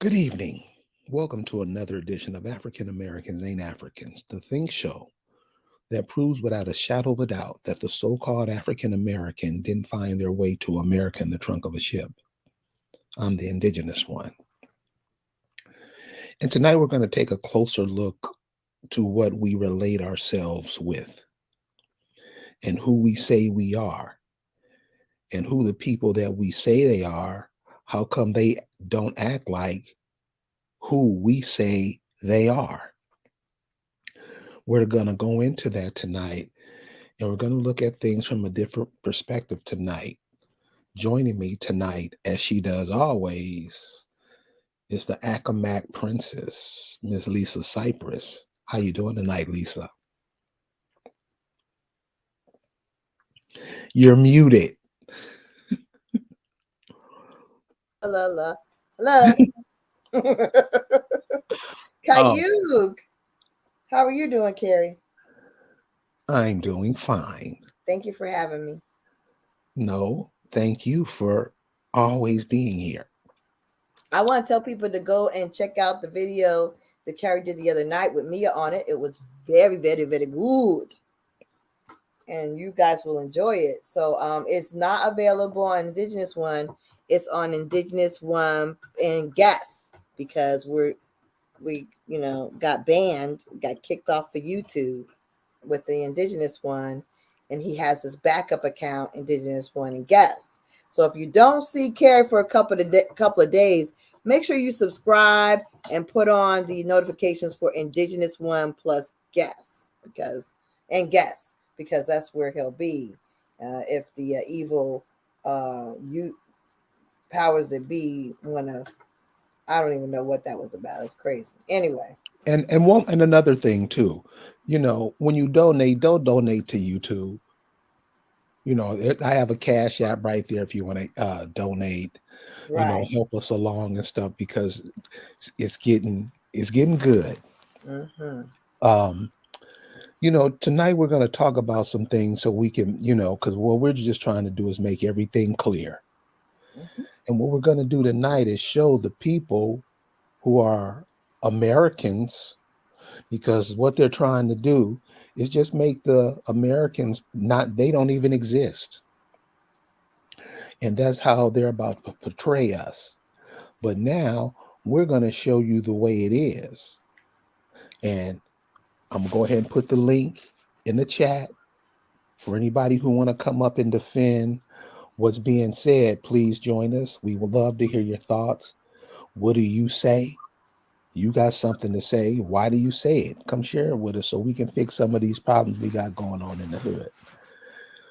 Good evening. Welcome to another edition of African Americans Ain't Africans, the Think Show that proves without a shadow of a doubt that the so called African American didn't find their way to America in the trunk of a ship. I'm the indigenous one. And tonight we're going to take a closer look to what we relate ourselves with and who we say we are and who the people that we say they are, how come they don't act like who we say they are. We're going to go into that tonight, and we're going to look at things from a different perspective tonight. Joining me tonight, as she does always, is the Accomack Princess, Miss Lisa Cypress. How you doing tonight, Lisa? You're muted. Hello, hello. Oh, Kayuk. How are you doing, Carrie? I'm doing fine. Thank you for having me. No, thank you for always being here. I want to tell people to go and check out the video that Carrie did the other night with Mia on it. It was very, very, very good. And you guys will enjoy it. So it's not available on Indigenous One. It's on Indigenous One and Gas because we got banned, got kicked off for YouTube with the Indigenous One, and he has his backup account, Indigenous One and Guests. So if you don't see Carrie for a couple of days, make sure you subscribe and put on the notifications for Indigenous One plus Guests because that's where he'll be if the evil you powers that be wanna. I don't even know what that was about. It's crazy. Anyway. And another thing too, when you donate, don't donate to YouTube. I have a cash app right there if you want to donate, Right. help us along and stuff because it's getting good. Mm-hmm. Um, tonight we're going to talk about some things so we can, because what we're just trying to do is make everything clear. Mm-hmm. And what we're going to do tonight is show the people who are Americans, because what they're trying to do is just make the Americans not, they don't even exist. And that's how they're about to portray us. But now we're going to show you the way it is. And I'm going to go ahead and put the link in the chat for anybody who want to come up and defend what's being said. Please join us. We would love to hear your thoughts. What do you say? You got something to say. Why do you say it? Come share it with us so we can fix some of these problems we got going on in the hood.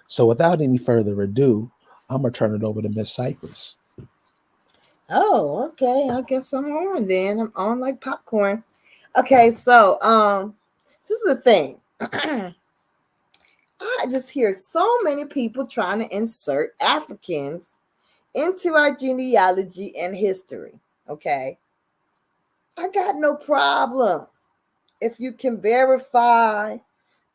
So without any further ado, I'm going to turn it over to Miss Cypress. Oh, okay. I guess I'm on then. I'm on like popcorn. Okay, so this is the thing. I just hear so many people trying to insert Africans into our genealogy and history. Okay. I got no problem if you can verify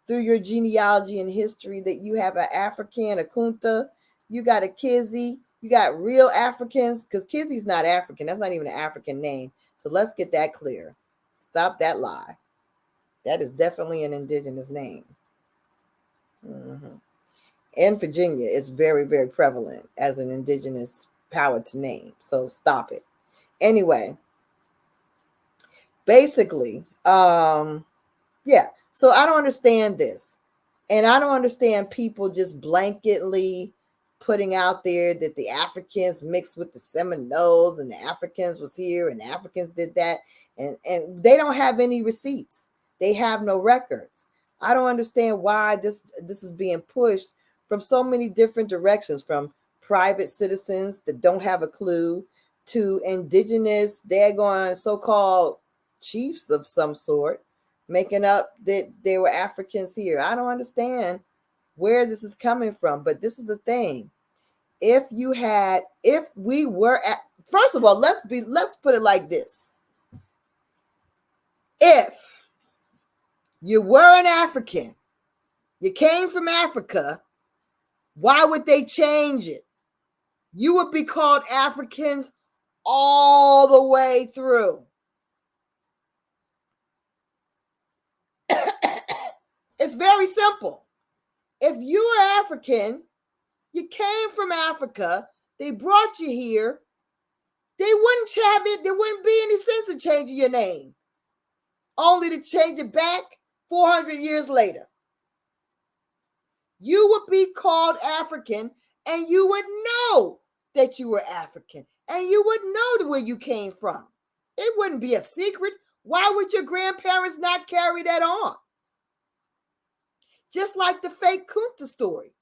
through your genealogy and history that you have an African, a Kunta, you got a Kizzy, you got real Africans, because Kizzy's not African. That's not even an African name. So let's get that clear. Stop that lie. That is definitely an indigenous name. Mm-hmm. In Virginia, it's very, very prevalent as an indigenous power to name. So stop it. Anyway, basically, yeah. So I don't understand this. And I don't understand people just blanketly putting out there that the Africans mixed with the Seminoles and the Africans was here and the Africans did that. And they don't have any receipts. They have no records. I don't understand why this is being pushed from so many different directions, from private citizens that don't have a clue to indigenous, they're going so-called chiefs of some sort making up that they were Africans here. I don't understand where this is coming from, but this is the thing. If we were at, first of all, let's put it like this. If you were an African, you came from Africa, why would they change it? You would be called Africans all all the way through. It's very simple. If you are African, you came from Africa, they brought you here, they wouldn't have it, there wouldn't be any sense in changing your name, only to change it back 400 years later. You would be called African, and you would know that you were African, and you would know where you came from. It wouldn't be a secret. Why would your grandparents not carry that on? Just like the fake Kunta story.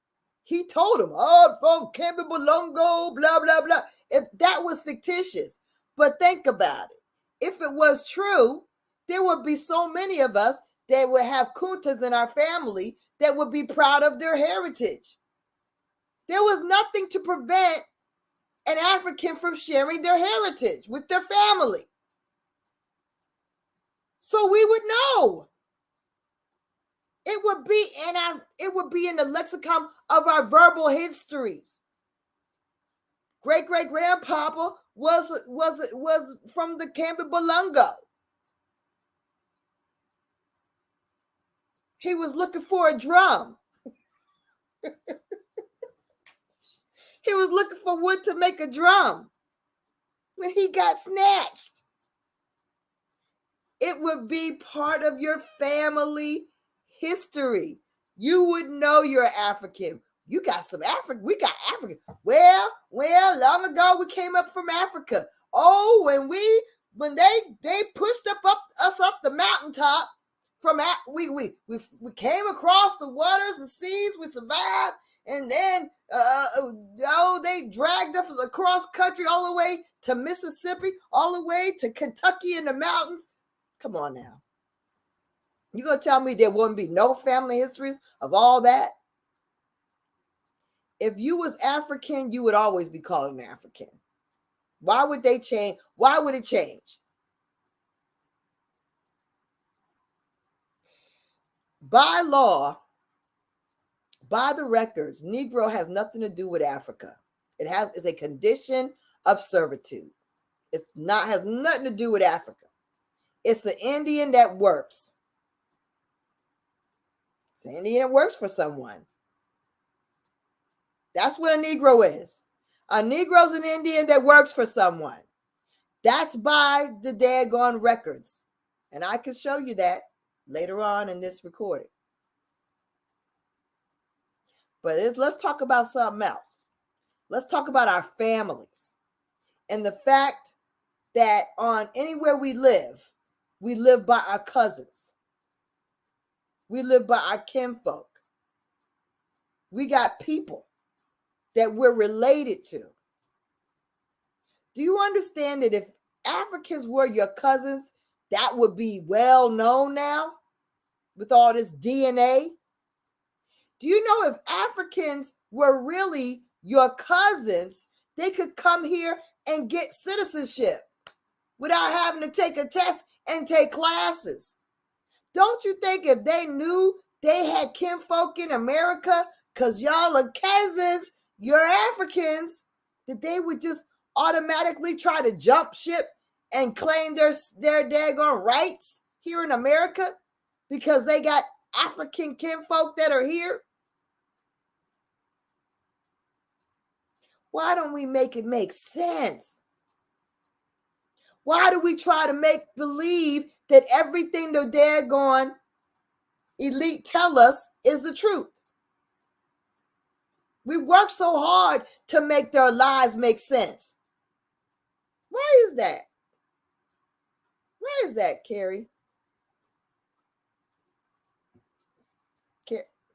He told him, oh, from Kambibulongo, blah, blah, blah. If that was fictitious. But think about it. If it was true, there would be so many of us that would have Kuntas in our family that would be proud of their heritage. There was nothing to prevent an African from sharing their heritage with their family. So we would know. It would be in the lexicon of our verbal histories. Great great grandpapa was from the Kambibulongo. He was looking for a drum. He was looking for wood to make a drum when he got snatched. It would be part of your family history. You would know you're African. You got some African. We got African. Well, long ago we came up from Africa. Oh, when they pushed us up the mountaintop from we came across the waters, the seas, we survived, and then they dragged us across country all the way to Mississippi, all the way to Kentucky in the mountains. Come on now. You gonna tell me there wouldn't be no family histories of all that? If you was African, you would always be called an African. Why would they change? Why would it change? By law, by the records, Negro has nothing to do with Africa. It's a condition of servitude. Has nothing to do with Africa. It's the Indian that works. It's an Indian that works for someone. That's what a Negro is. A Negro's an Indian that works for someone. That's by the daggone records. And I can show you that later on in this recording. But let's talk about something else. Let's talk about our families and the fact that on anywhere we live by our cousins. We live by our kinfolk. We got people that we're related to. Do you understand that if Africans were your cousins, that would be well known now with all this DNA? Do you know if Africans were really your cousins, they could come here and get citizenship without having to take a test and take classes? Don't you think if they knew they had kinfolk in America, because y'all are cousins, you're Africans, that they would just automatically try to jump ship and claim their daggone rights here in America because they got African kinfolk that are here? Why don't we make it make sense? Why do we try to make believe that everything the daggone elite tell us is the truth? We work so hard to make their lies make sense. Why is that? Why is that, Carrie?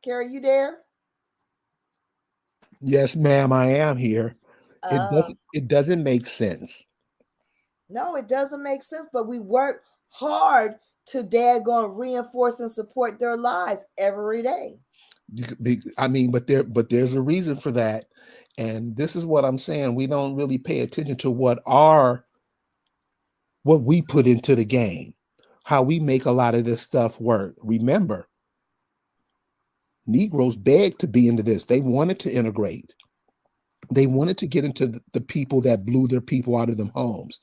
Carrie, you there? Yes, ma'am, I am here. It doesn't make sense. No, it doesn't make sense, but we work hard to daggone reinforce and support their lies every day. I mean, but there's a reason for that. And this is what I'm saying. We don't really pay attention to what we put into the game, how we make a lot of this stuff work. Remember, Negroes begged to be into this. They wanted to integrate. They wanted to get into the people that blew their people out of them homes.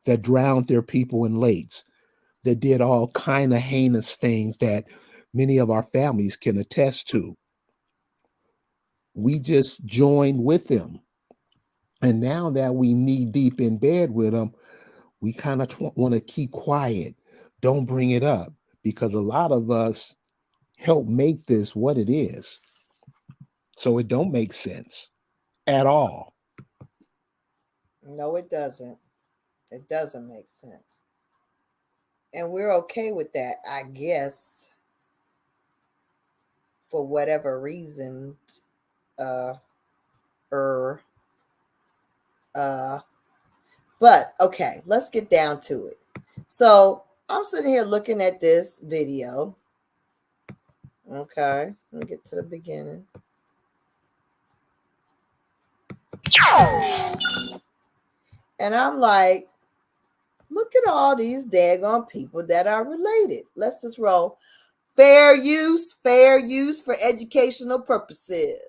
that drowned their people in lakes, that did all kind of heinous things that many of our families can attest to. We just joined with them. And now that we knee deep in bed with them, we kind of want to keep quiet. Don't bring it up, because a lot of us help make this what it is. So it don't make sense at all. No, it doesn't. It doesn't make sense. And we're okay with that, I guess, for whatever reason. But okay, let's get down to it. So I'm sitting here looking at this video. Okay, let me get to the beginning. And I'm like, look at all these daggone people that are related. Let's just roll. Fair use for educational purposes.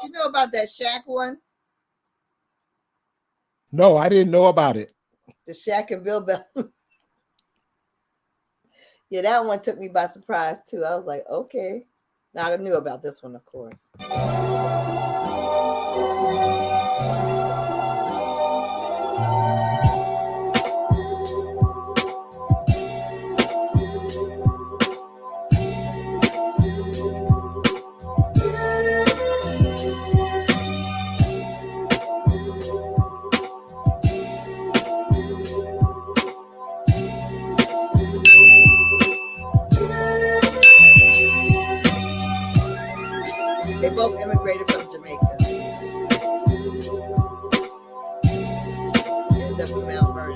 Did you know about that Shaq one? No, I didn't know about it. The Shaq and Bill Bell. Yeah, that one took me by surprise too. I was like, okay. Now I knew about this one, of course. They both immigrated from Jamaica. Ended up in Mount Vernon.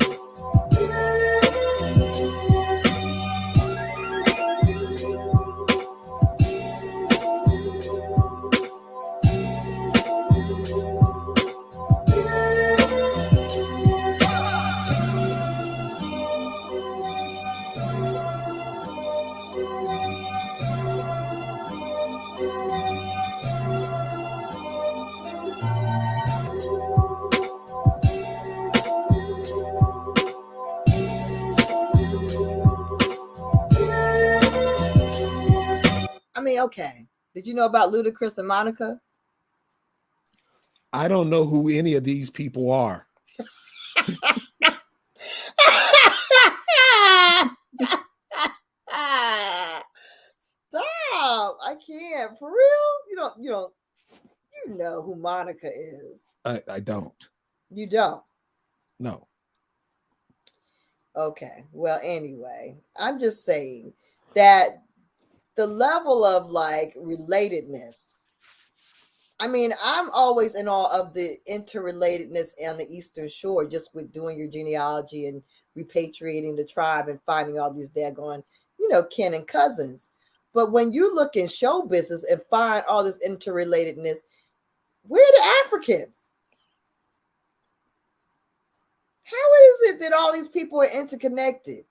I mean, okay. Did you know about Ludacris and Monica? I don't know who any of these people are. Stop. I can't. For real? You know who Monica is. I don't. You don't. No. Okay. Well, anyway, I'm just saying that the level of like relatedness. I mean, I'm always in awe of the interrelatedness on the Eastern Shore, just with doing your genealogy and repatriating the tribe and finding all these daggone, kin and cousins. But when you look in show business and find all this interrelatedness, where are the Africans? How is it that all these people are interconnected?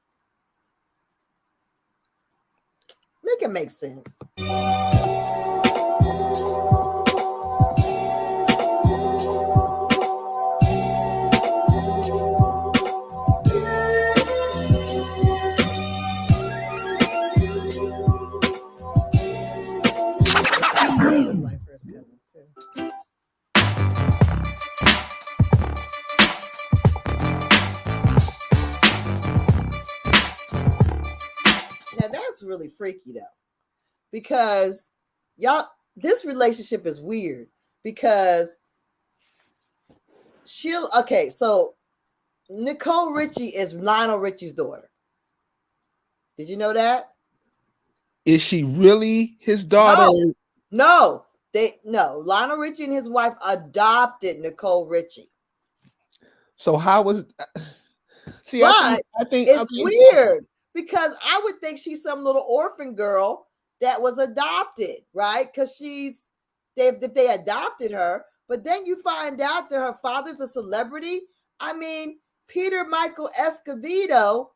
Make it make sense. really freaky though, because y'all, this relationship is weird because so Nicole Richie is Lionel Richie's daughter. Did you know that? Is she really his daughter? No. Lionel Richie and his wife adopted Nicole Richie. So how was? See, but I think it's weird because I would think she's some little orphan girl that was adopted, right? Because if they adopted her, but then you find out that her father's a celebrity. I mean, Peter Escovedo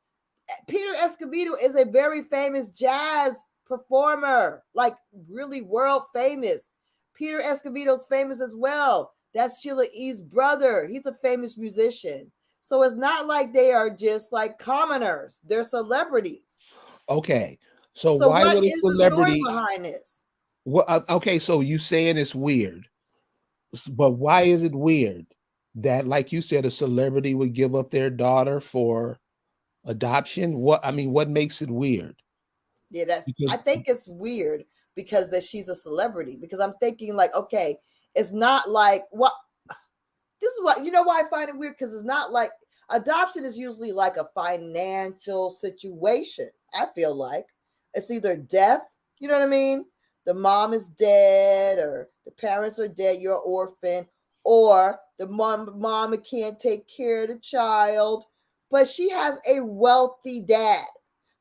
is a very famous jazz performer, like really world famous. Peter Escovedo's famous as well. That's Sheila E.'s brother. He's a famous musician. So it's not like they are just like commoners. They're celebrities. Okay. So why what would a is celebrity the story behind this? Well, okay, so you saying it's weird, but why is it weird that, like you said, a celebrity would give up their daughter for adoption? What makes it weird? Yeah, I think it's weird because that she's a celebrity. Because I'm thinking like, okay, it's not like what. This is what, you know why I find it weird, because it's not like adoption is usually like a financial situation. I feel like it's either death, you know what I mean? The mom is dead, or the parents are dead, you're an orphan, or the mama can't take care of the child, but she has a wealthy dad.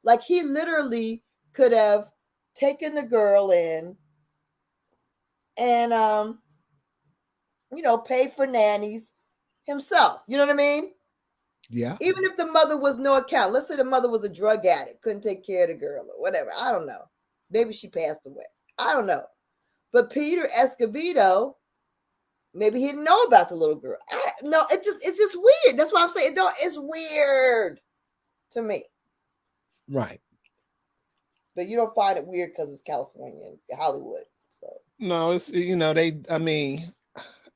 Like he literally could have taken the girl in and pay for nannies himself. You know what I mean? Yeah. Even if the mother was no account. Let's say the mother was a drug addict, couldn't take care of the girl or whatever. I don't know. Maybe she passed away. I don't know. But Peter Escovedo, maybe he didn't know about the little girl. It's just weird. That's why I'm saying it's weird to me. Right. But you don't find it weird because it's California and Hollywood. So no, it's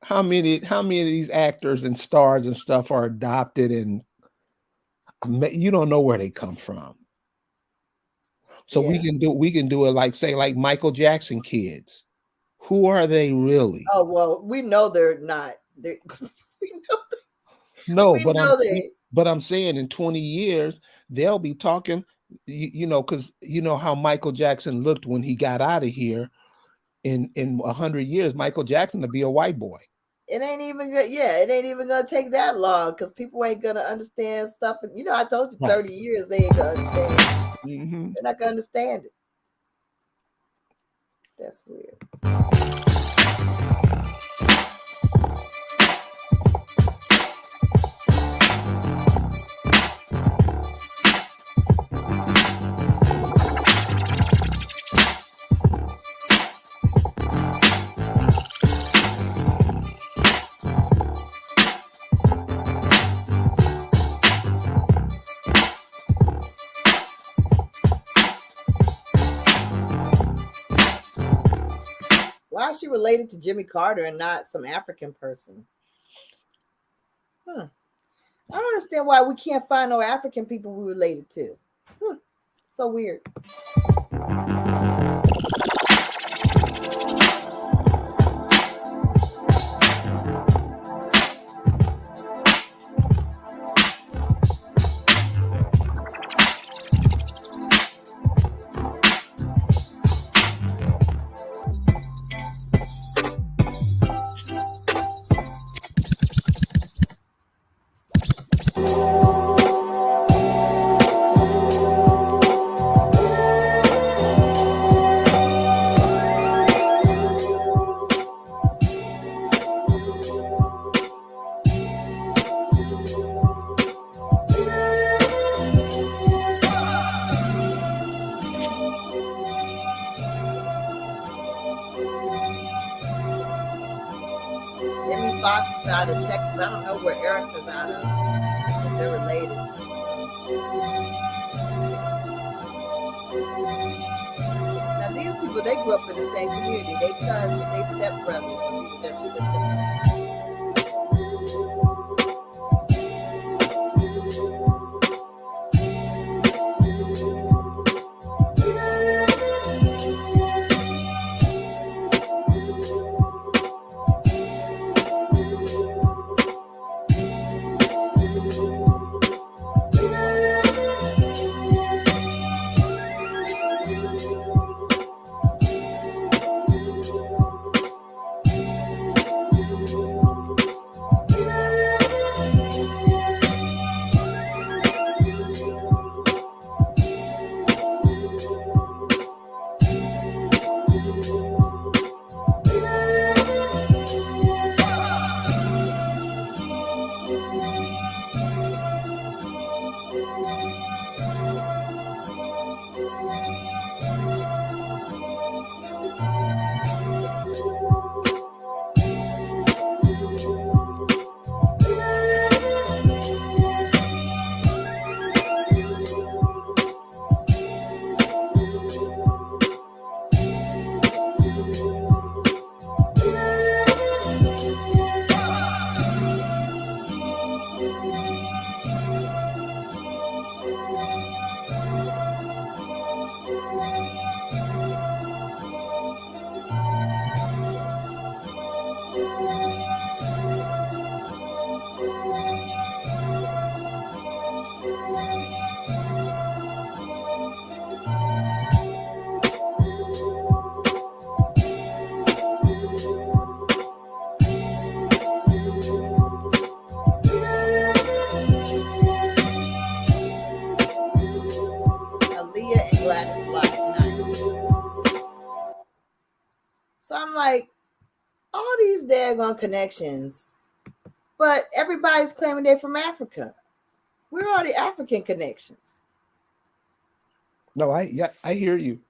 how many of these actors and stars and stuff are adopted, and you don't know where they come from. So we can do it like Michael Jackson kids. Who are they really? Oh well, we know they're not. But I'm saying in 20 years they'll be talking, because you know how Michael Jackson looked when he got out of here. In 100 years, Michael Jackson will be a white boy. It ain't even good. Yeah, it ain't even gonna take that long because people ain't gonna understand stuff. And I told you 30 years they ain't gonna understand. Mm-hmm. They're not gonna understand it. That's weird. Why is she related to Jimmy Carter and not some African person? I don't understand why we can't find no African people we related to. So weird. Fox is out of Texas. I don't know where Erica's out of. If they're related. Now these people, they grew up in the same community. They cousins, they stepbrothers, and these are their stepbrothers. daggone connections, but everybody's claiming they're from Africa. Where are the African connections? No, I hear you.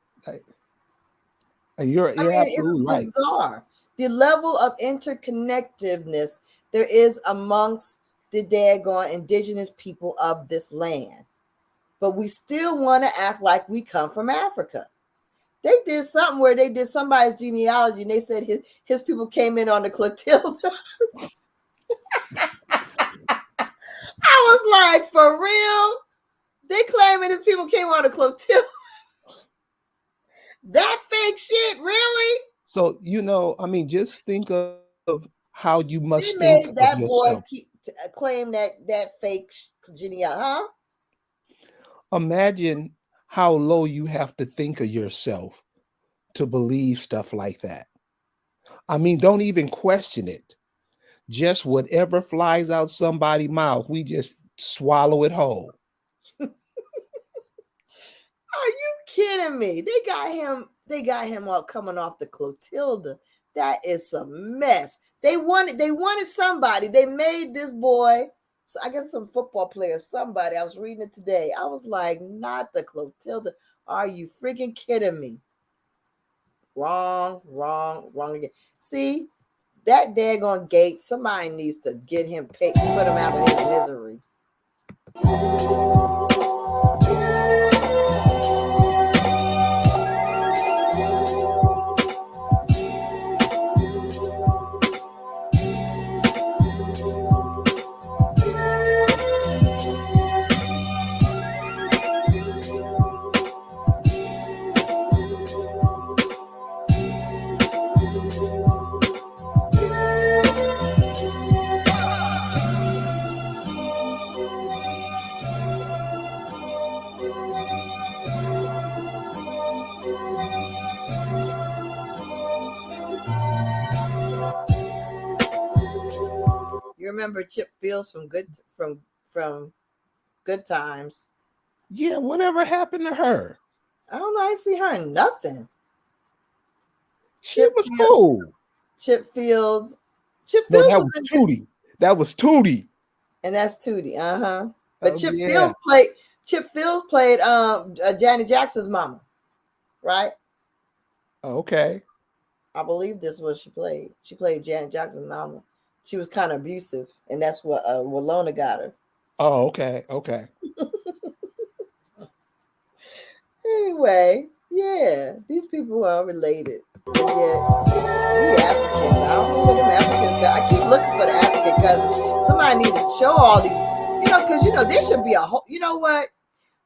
You're I mean, it's absolutely right. bizarre. The level of interconnectedness there is amongst the daggone indigenous people of this land. But we still want to act like we come from Africa. They did something where they did somebody's genealogy and they said his people came in on the Clotilda. I was like, for real? They claiming his people came on the Clotilda. That fake shit, really? So, I mean, just think of how you must They think made of that boy yourself. claim that fake genealogy, huh? Imagine how low you have to think of yourself to believe stuff like that. I mean, don't even question it. Just whatever flies out somebody's mouth, we just swallow it whole. Are you kidding me? They got him all coming off the Clotilda. That is a mess. They wanted somebody. They made this boy, so I guess some football player, somebody. I was reading it today. I was like, not the Clotilda. Are you freaking kidding me? Wrong again. See, that daggone Gate, somebody needs to get him paid, put him out of his misery. You remember Chip Fields from Good Times? Yeah, whatever happened to her? I don't know. I see her in nothing. She was cool. Chip Fields. No, that was Tootie. That was Tootie. And that's Tootie. Uh-huh. But Chip yeah. Fields played Janet Jackson's mama, right? Okay. I believe this is what she played. She played Janet Jackson's mama. She was kind of abusive, and that's what Walona got her. Oh, okay. Anyway, yeah, these people are related. And yet, we Africans. I don't know where them Africans. I keep looking for the African cousins. Somebody needs to show all these, because there should be a whole. You know what?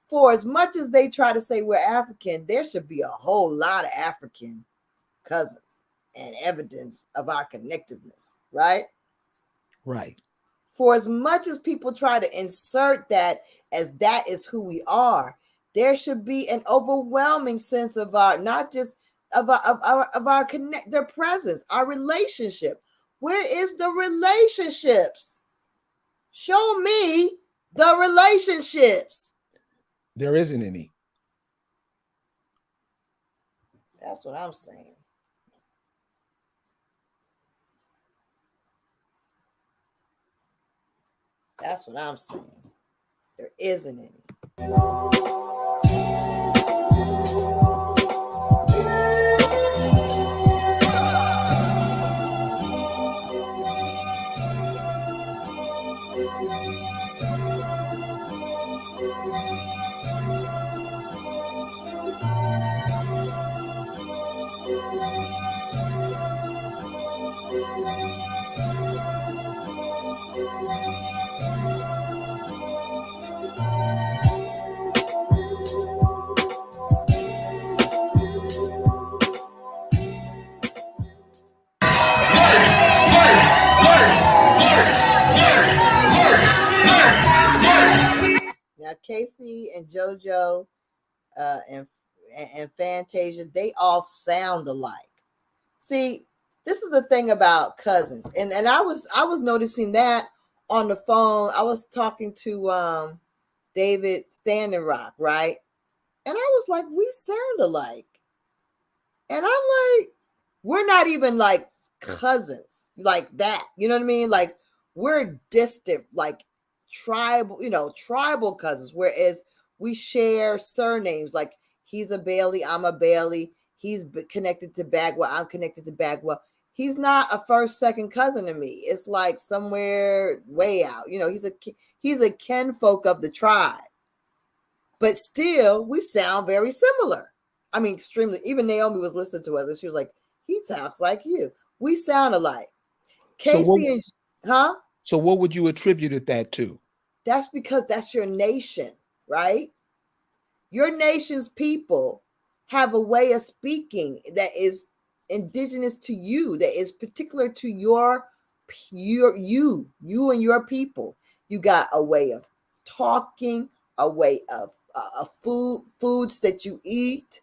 For as much as they try to say we're African, there should be a whole lot of African cousins and evidence of our connectiveness, right? Right. For as much as people try to insert that as that is who we are, there should be an overwhelming sense of our, not just of our connect, their presence, our relationship. Where is the relationships? Show me the relationships. There isn't any. That's what I'm saying. That's what I'm saying. There isn't any. Now, Casey and JoJo and Fantasia, they all sound alike. See, this is the thing about cousins, and I was noticing that on the phone. I was talking to David Standing Rock, right? And I was like, we sound alike. And I'm like, we're not even like cousins like that. You know what I mean? Like we're distant, like tribal, tribal cousins, whereas we share surnames. Like he's a Bailey, I'm a Bailey. He's connected to Bagwell, I'm connected to Bagwell. He's not a first, second cousin to me. It's like somewhere way out. He's a kinfolk of the tribe. But still, we sound very similar. I mean, extremely. Even Naomi was listening to us, and she was like, "He talks like you. We sound alike." Casey So what would you attribute that to? That's because that's your nation, right? Your nation's people have a way of speaking that is indigenous to you, that is particular to you and your people. You got a way of talking, a way of foods that you eat,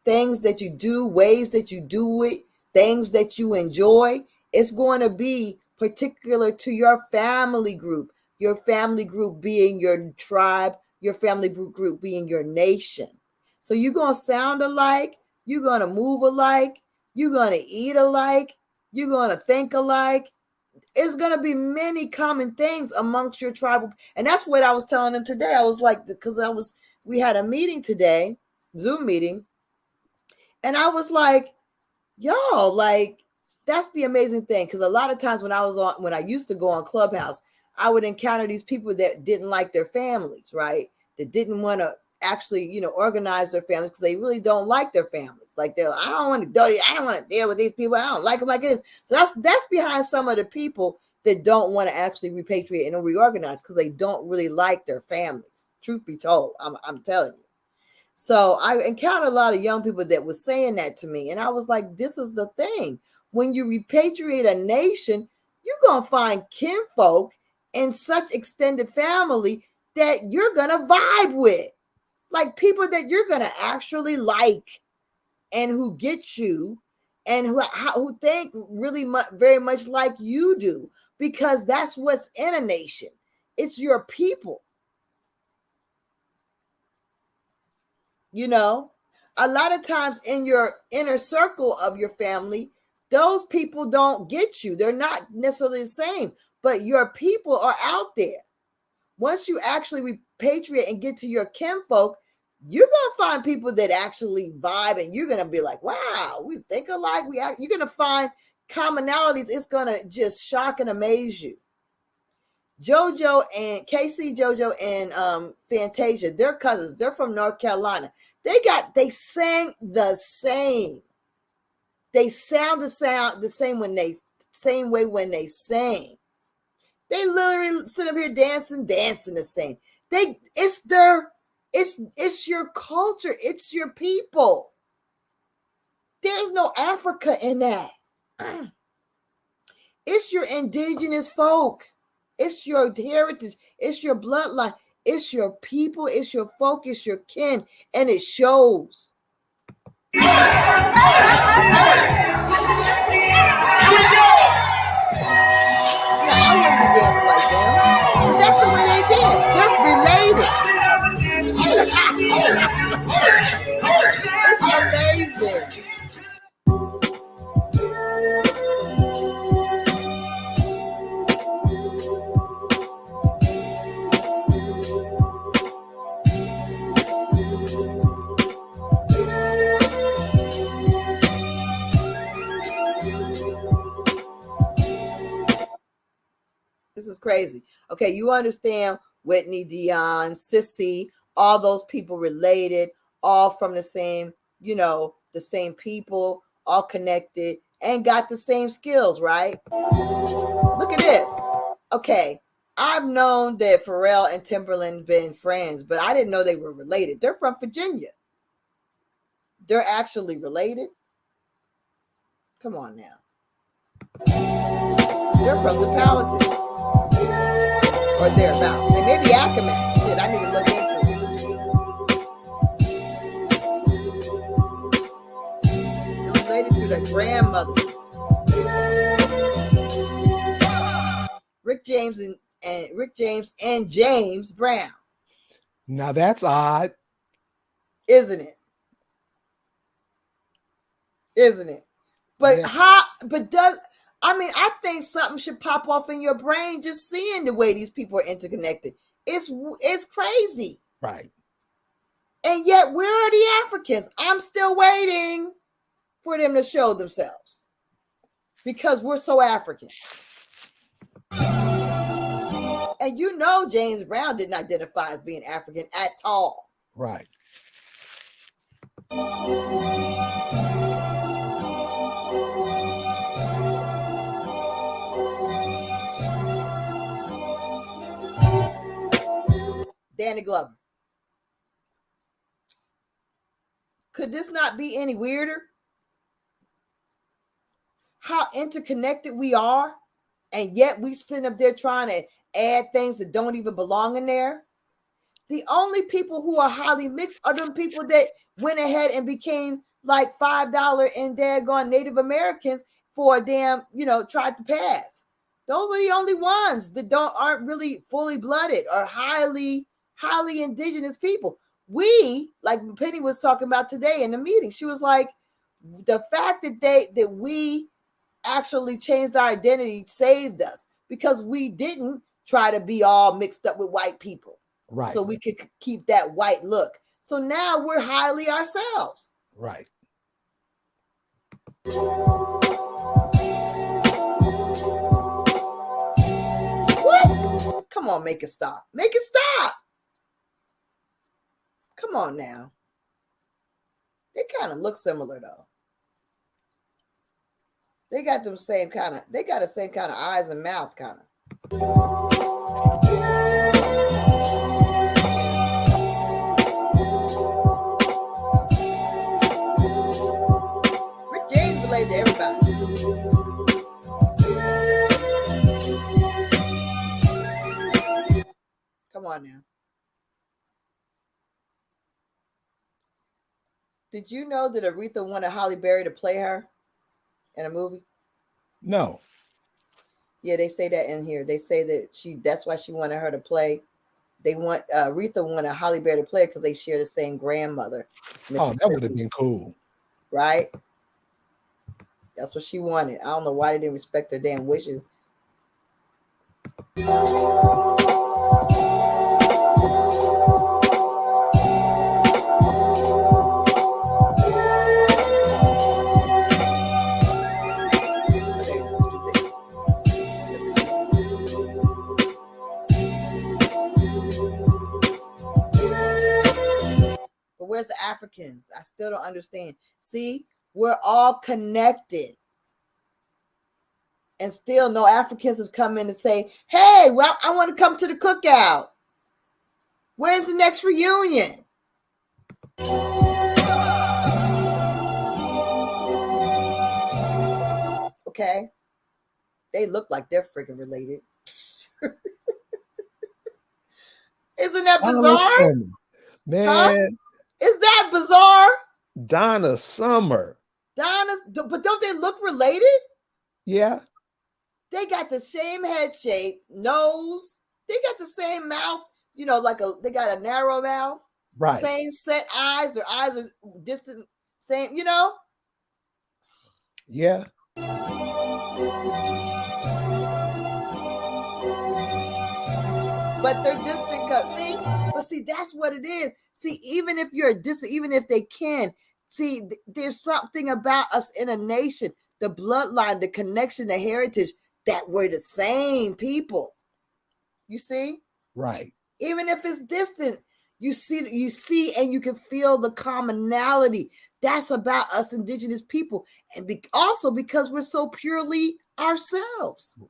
things that you do, ways that you do it, things that you enjoy. It's going to be particular to your family group being your tribe, your family group being your nation. So you're going to sound alike, you're going to move alike, you're going to eat alike, you're going to think alike. It's going to be many common things amongst your tribal. And that's what I was telling them today. I was like, because we had a meeting today, Zoom meeting. And I was like, y'all, like, that's the amazing thing. Because a lot of times when I used to go on Clubhouse, I would encounter these people that didn't like their families, right? That didn't want to actually, organize their families because they really don't like their families. Like I don't want to deal with these people. I don't like them like this. So that's behind some of the people that don't want to actually repatriate and reorganize because they don't really like their families. Truth be told, I'm telling you. So I encountered a lot of young people that was saying that to me. And I was like, this is the thing. When you repatriate a nation, you're going to find kinfolk in such extended family that you're going to vibe with. Like people that you're going to actually like and who get you and who think really very much like you do, because that's what's in a nation. It's your people. A lot of times in your inner circle of your family, those people don't get you. They're not necessarily the same, but your people are out there. Once you actually repatriate and get to your kinfolk, you're going to find people that actually vibe, and you're going to be like, wow, we think alike. You're going to find commonalities. It's going to just shock and amaze you. JoJo and KC, JoJo and Fantasia, they're cousins. They're from North Carolina. They sang the same. They sound the same same way when they sing. They literally sit up here dancing the same. It's your culture. It's your people. There's no Africa in that. It's your indigenous folk. It's your heritage. It's your bloodline. It's your people. It's your folk. It's your kin. And it shows. Here we go. Now, I wouldn't be dancing like them, but that's the way they dance. They're related. It's amazing. This is crazy. Okay, you understand Whitney, Dion, Sissy, all those people related, all from the same, the same people, all connected and got the same skills, right? Look at this. Okay, I've known that Pharrell and Timberland been friends, but I didn't know they were related. They're from Virginia. They're actually related. Come on now. They're from the Palatines. Or thereabouts. They may be Ackerman. Shit, I need to look into it. They're related through their grandmothers. Rick James and James Brown. Now that's odd. Isn't it? But Yeah. I think something should pop off in your brain just seeing the way these people are interconnected. It's crazy. Right. And yet, where are the Africans? I'm still waiting for them to show themselves because we're so African. And you know, James Brown didn't identify as being African at all. Right. Danny Glover. Could this not be any weirder? How interconnected we are, and yet we sitting up there trying to add things that don't even belong in there. The only people who are highly mixed are them people that went ahead and became like $5 and daggone Native Americans for a damn, tried to pass. Those are the only ones that aren't really fully blooded or highly indigenous people. We, like Penny was talking about today in the meeting, she was like, the fact that we actually changed our identity saved us because we didn't try to be all mixed up with white people. Right. So we could keep that white look. So now we're highly ourselves. Right. What? Come on, make it stop. Make it stop. Come on now. They kind of look similar though. They got the same kind of eyes and mouth kind of. Rick James related to everybody. Come on now. Did you know that Aretha wanted Halle Berry to play her in a movie? No. Yeah, they say that in here. They say that that's why she wanted her to play. Aretha wanted Halle Berry to play because they share the same grandmother. Oh, that would have been cool. Right? That's what she wanted. I don't know why they didn't respect her damn wishes. Where's the Africans? I still don't understand. See, we're all connected. And still no Africans have come in and say, hey, well, I want to come to the cookout. Where's the next reunion? Okay. They look like they're freaking related. Isn't that bizarre? Man. Huh? Is that bizarre? Donna Summer. But don't they look related? Yeah. They got the same head shape, nose. They got the same mouth, they got a narrow mouth. Right. Same set eyes. Their eyes are distant, same, Yeah. But they're distant cut. See, that's what it is. See, even if you're distant, even if they can, see, there's something about us in a nation, the bloodline, the connection, the heritage, that we're the same people. You see? Right. Even if it's distant, you see, and you can feel the commonality. That's about us indigenous people. And also because we're so purely ourselves.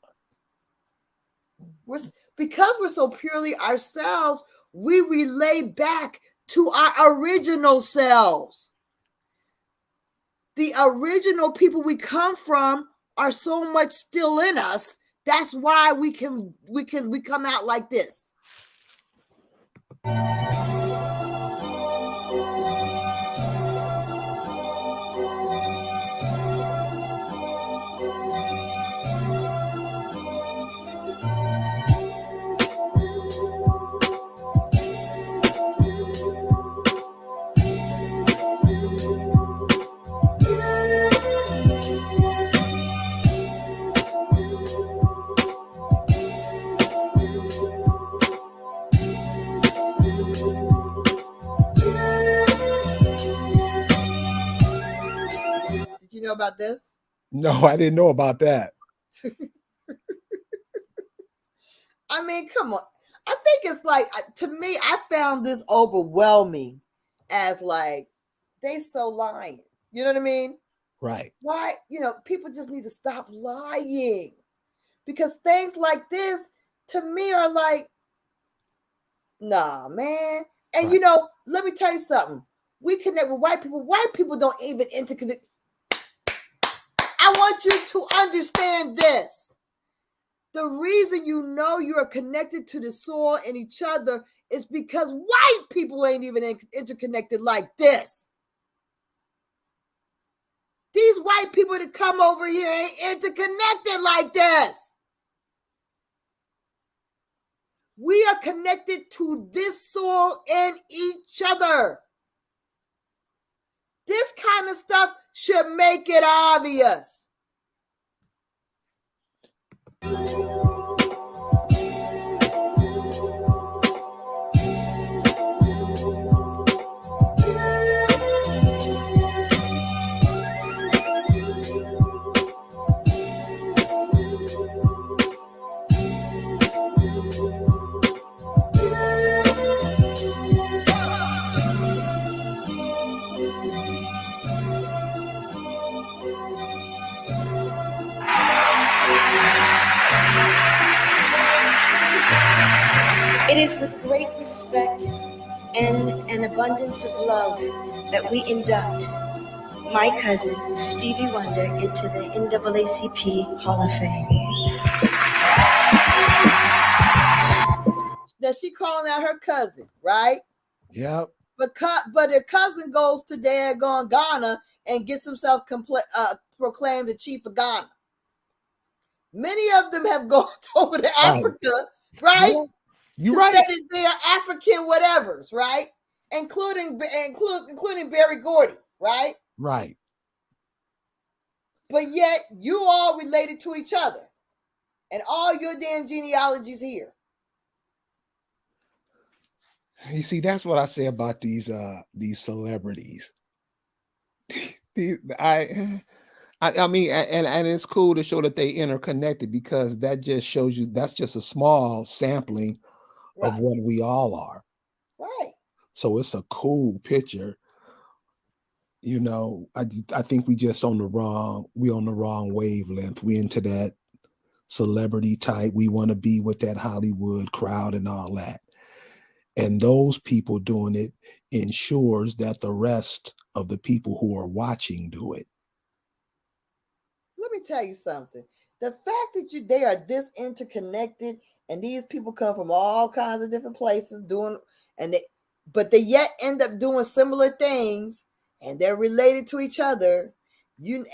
Because we're so purely ourselves, we relay back to our original selves. The original people we come from are so much still in us. That's why we come out like this. know about this? No, I didn't know about that. I mean, come on. I think it's like, to me, I found this overwhelming as like, they so lying. You know what I mean? Right. Why? People just need to stop lying, because things like this to me are like, nah, man. And Right. let me tell you something. We connect with white people. White people don't even interconnect. I want you to understand this. The reason you are connected to the soil and each other is because white people ain't even interconnected like this. These white people that come over here ain't interconnected like this. We are connected to this soil and each other. This kind of stuff should make it obvious. It is with great respect and an abundance of love that we induct my cousin Stevie Wonder into the NAACP Hall of Fame. Now she calling out her cousin, right? Yep. But her cousin goes to daggone Ghana and gets himself proclaimed the chief of Ghana. Many of them have gone over to Africa, right? Yeah. You're to right. say that they are African whatevers, right? Including Barry Gordy, right? Right. But yet you all related to each other, and all your damn genealogies here. You see, that's what I say about these celebrities. I mean, and it's cool to show that they interconnected, because that just shows you that's just a small sampling Right. of what we all are. Right. So it's a cool picture. I think we just on the wrong wavelength. We into that celebrity type. We want to be with that Hollywood crowd and all that. And those people doing it ensures that the rest of the people who are watching do it. Let me tell you something. The fact that they are this interconnected, and these people come from all kinds of different places but they yet end up doing similar things, and they're related to each other. You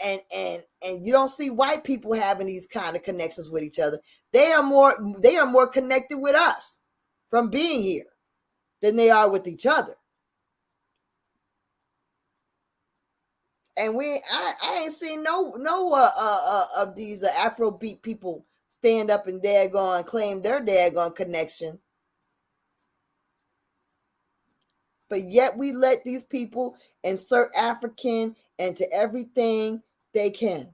don't see white people having these kind of connections with each other. They are more connected with us from being here than they are with each other. And I ain't seen no of these Afrobeat people stand up and daggone claim their daggone connection. But yet we let these people insert African into everything they can.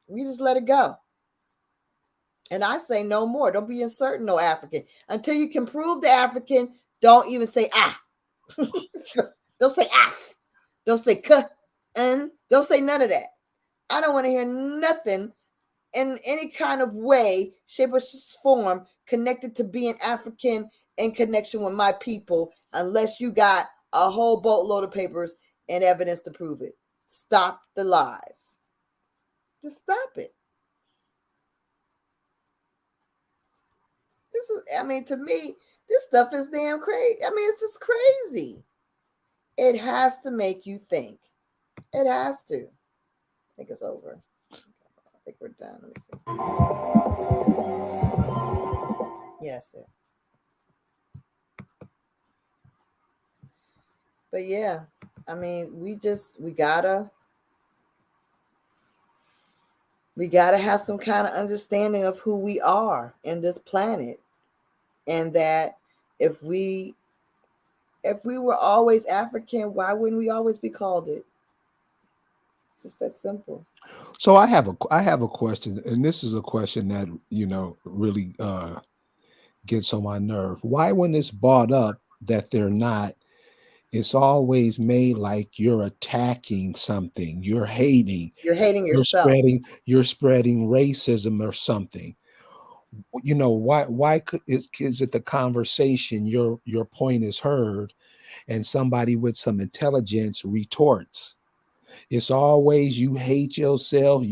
We just let it go. And I say no more. Don't be inserting no African. Until you can prove the African, don't even say ah. Don't say af. Don't say k. And don't say none of that. I don't want to hear nothing in any kind of way, shape, or form connected to being African in connection with my people, unless you got a whole boatload of papers and evidence to prove it. Stop the lies. Just stop it. To me, this stuff is damn crazy. It's just crazy. It has to make you think. It has to. I think it's over. I think we're done. Let me see. Yes, sir. But yeah, we gotta have some kind of understanding of who we are in this planet, and that if we were always African, why wouldn't we always be called it? It's just that simple. So I have a question, and this is a question that really gets on my nerve. Why, when it's brought up that they're not, it's always made like you're attacking something, you're hating, You're hating you're yourself. spreading racism or something. Why is it the conversation, your point is heard, and somebody with some intelligence retorts? It's always you hate yourself.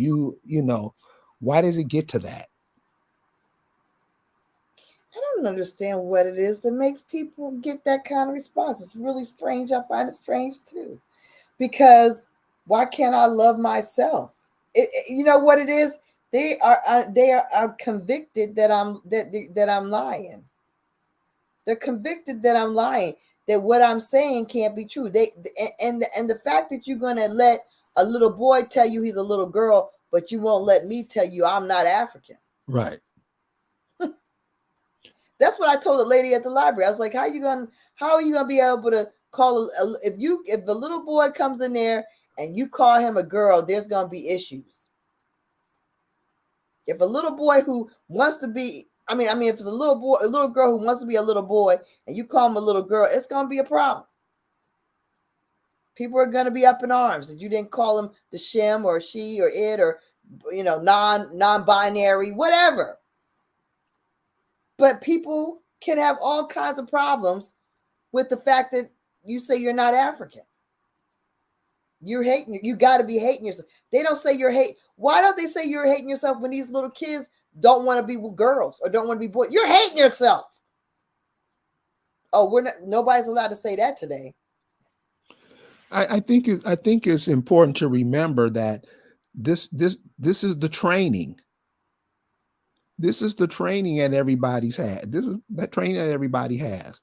Why does it get to that? I don't understand what it is that makes people get that kind of response. It's really strange. I find it strange too. Because why can't I love myself? You know what it is? They are convicted that I'm lying. They're convicted that I'm lying. That what I'm saying can't be true. And the fact that you're gonna let a little boy tell you he's a little girl, but you won't let me tell you I'm not African. Right. That's what I told the lady at the library. I was like, how are you gonna be able to call if the little boy comes in there and you call him a girl, there's gonna be issues. If a little boy who wants to be, if it's a little girl who wants to be a little boy and you call him a little girl, it's gonna be a problem. People are gonna be up in arms that you didn't call him the shim or she or it or non-binary, whatever. But people can have all kinds of problems with the fact that you say you're not African. You're hating. You got to be hating yourself. They don't say you're hate. Why don't they say you're hating yourself when these little kids don't want to be girls or don't want to be boys? You're hating yourself. Oh, nobody's allowed to say that today. I think it's important to remember that this is the training. This is the training that everybody's had. This is the training that everybody has.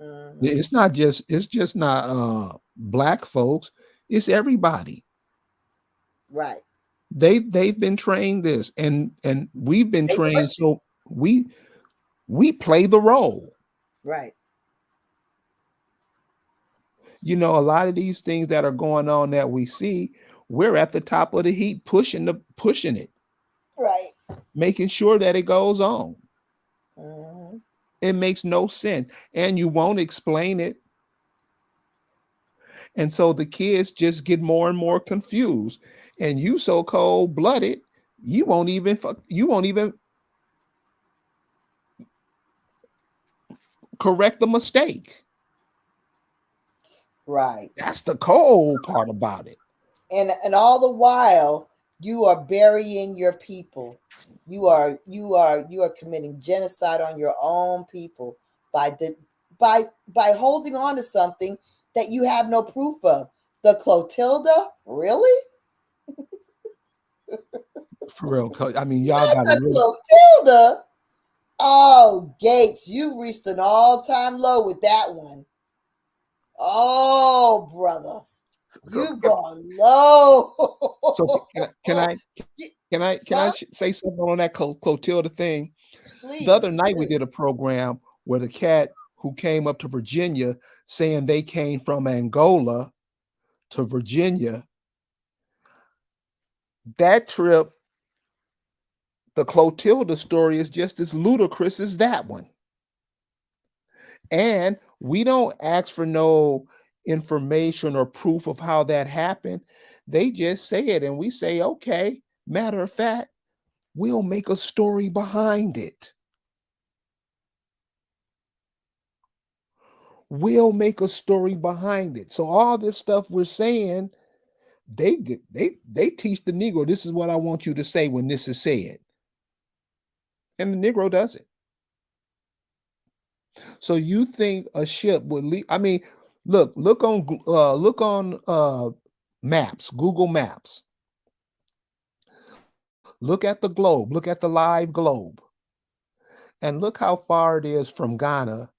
Mm-hmm. It's just not black folks. It's everybody. Right. They've been trained this, and we've been trained, so we play the role. Right. A lot of these things that are going on that we see, we're at the top of the heap pushing it. Right. Making sure that it goes on. Mm-hmm. It makes no sense. And you won't explain it. And so the kids just get more and more confused. And you so cold-blooded, you won't even correct the mistake. Right. That's the cold part about it. And all the while, you are burying your people. You are committing genocide on your own people by holding on to something that you have no proof of. The Clotilda, really? For real, y'all got the Clotilda. Oh, Gates, you reached an all-time low with that one. Oh, brother. You've gone low. So can I say something on that Clotilda thing? Please, the other night we did a program where the cat who came up to Virginia saying they came from Angola to Virginia. That trip, the Clotilda story is just as ludicrous as that one. And we don't ask for no information or proof of how that happened. They just say it and we say, okay, matter of fact, we'll make a story behind it. We'll make a story behind it. So all this stuff we're saying, they teach the Negro, this is what I want you to say when this is said. And the Negro does it. So you think a ship would leave? Look on maps, Google Maps. Look at the globe, look at the live globe. And look how far it is from Ghana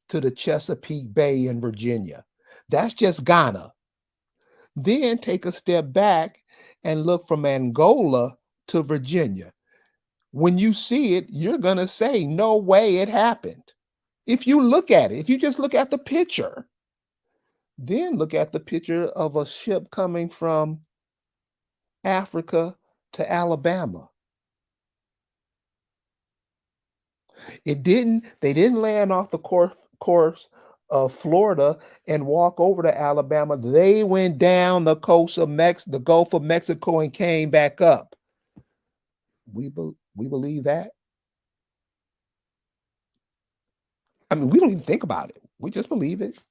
to the Chesapeake Bay in Virginia. That's just Ghana. Then take a step back and look from Angola to Virginia. When you see it, you're going to say, no way it happened. If you look at it, if you just look at the picture, then look at the picture of a ship coming from Africa to Alabama. They didn't land off the course of Florida and walk over to Alabama. They went down the coast of the Gulf of Mexico and came back up. We believe that. I mean, we don't even think about it. We just believe it.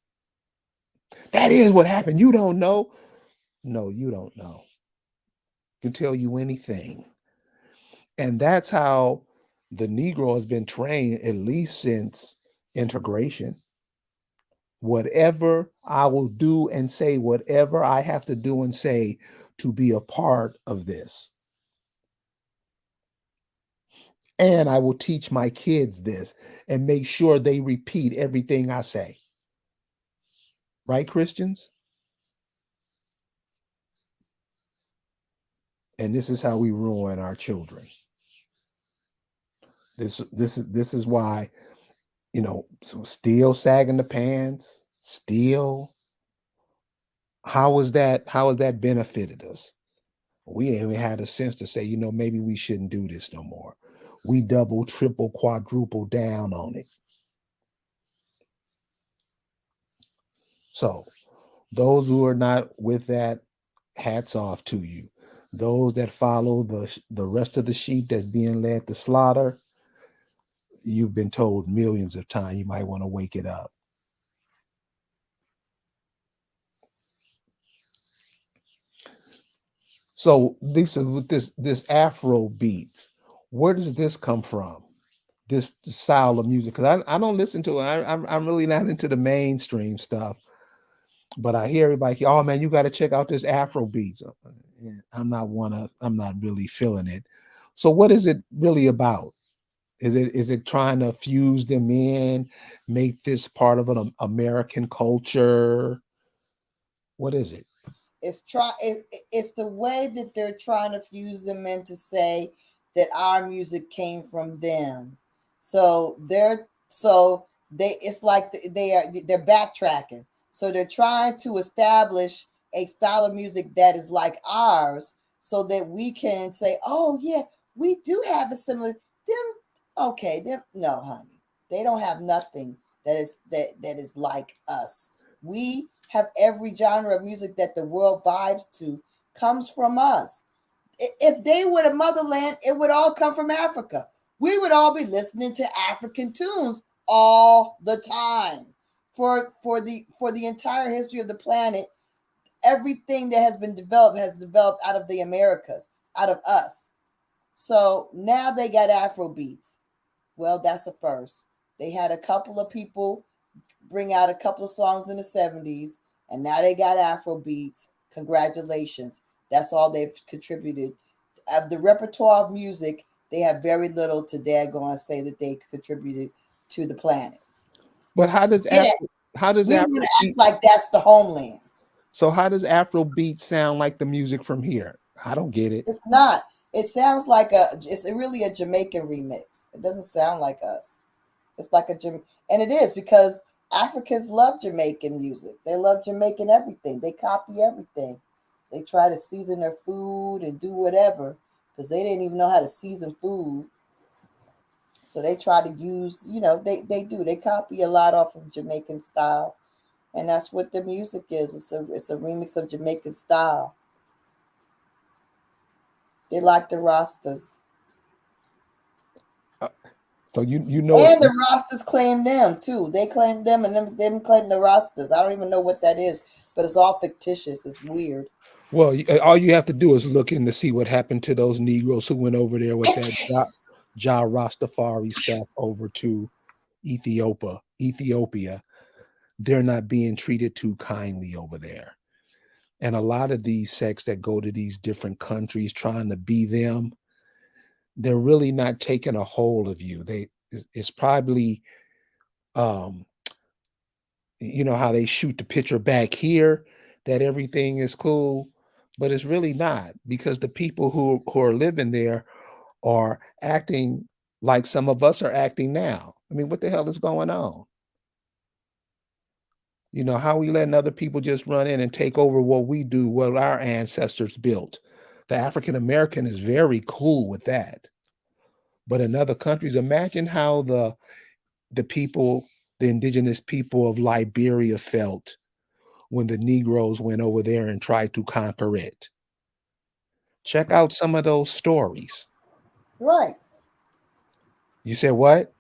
That is what happened. You don't know. No, you don't know. Can tell you anything. And that's how the Negro has been trained, at least since integration. Whatever I will do and say, whatever I have to do and say to be a part of this. And I will teach my kids this and make sure they repeat everything I say. Right, Christians? And this is how we ruin our children. This is why, still sagging the pants, still. How has that benefited us? We ain't had a sense to say, maybe we shouldn't do this no more. We double, triple, quadruple down on it. So those who are not with that, hats off to you. Those that follow the rest of the sheep that's being led to slaughter, you've been told millions of times, you might want to wake it up. So this Afro beats, where does this come from? This style of music? Because I don't listen to it. I'm really not into the mainstream stuff. But I hear everybody, oh man, you got to check out this Afro beats. I'm not really feeling it. So what is it really about? Is it trying to fuse them in, make this part of an American culture? What is it? It's the way that they're trying to fuse them in to say that our music came from them. So it's like they're backtracking. So they're trying to establish a style of music that is like ours, so that we can say, "Oh yeah, we do have a similar." No, honey, they don't have nothing that is like us. We have every genre of music that the world vibes to comes from us. If they were the motherland, it would all come from Africa. We would all be listening to African tunes all the time. For the entire history of the planet, everything that has developed out of the Americas, out of us. So now they got Afro beats. Well, that's a first. They had a couple of people bring out a couple of songs in the 70s, and now they got Afro beats. Congratulations. That's all they've contributed. Of the repertoire of music, they have very little to daggone say that they contributed to the planet. But how does we Afro act like that's the homeland? So how does Afro beat sound like the music from here? I don't get it. It's not. It sounds like it's really a Jamaican remix. It doesn't sound like us. It's like and it is, because Africans love Jamaican music. They love Jamaican everything. They copy everything. They try to season their food and do whatever, because they didn't even know how to season food. So they try to use, they copy a lot off of Jamaican style. And that's what the music is. It's a remix of Jamaican style. They like the Rastas. So and the Rastas claim them too. They claim them, and them claim the Rastas. I don't even know what that is, but it's all fictitious. It's weird. Well, all you have to do is look in to see what happened to those Negroes who went over there with that Jah Rastafari stuff over to Ethiopia. They're not being treated too kindly over there. And a lot of these sects that go to these different countries trying to be them, they're really not taking a hold of you. It's probably, how they shoot the picture back here that everything is cool, but it's really not, because the people who are living there are acting like some of us are acting now. I mean, what the hell is going on? How we letting other people just run in and take over what we do, what our ancestors built The African American is very cool with that. But in other countries, imagine how the people, the indigenous people of Liberia felt when the Negroes went over there and tried to conquer it. Check out some of those stories. Right. You said what?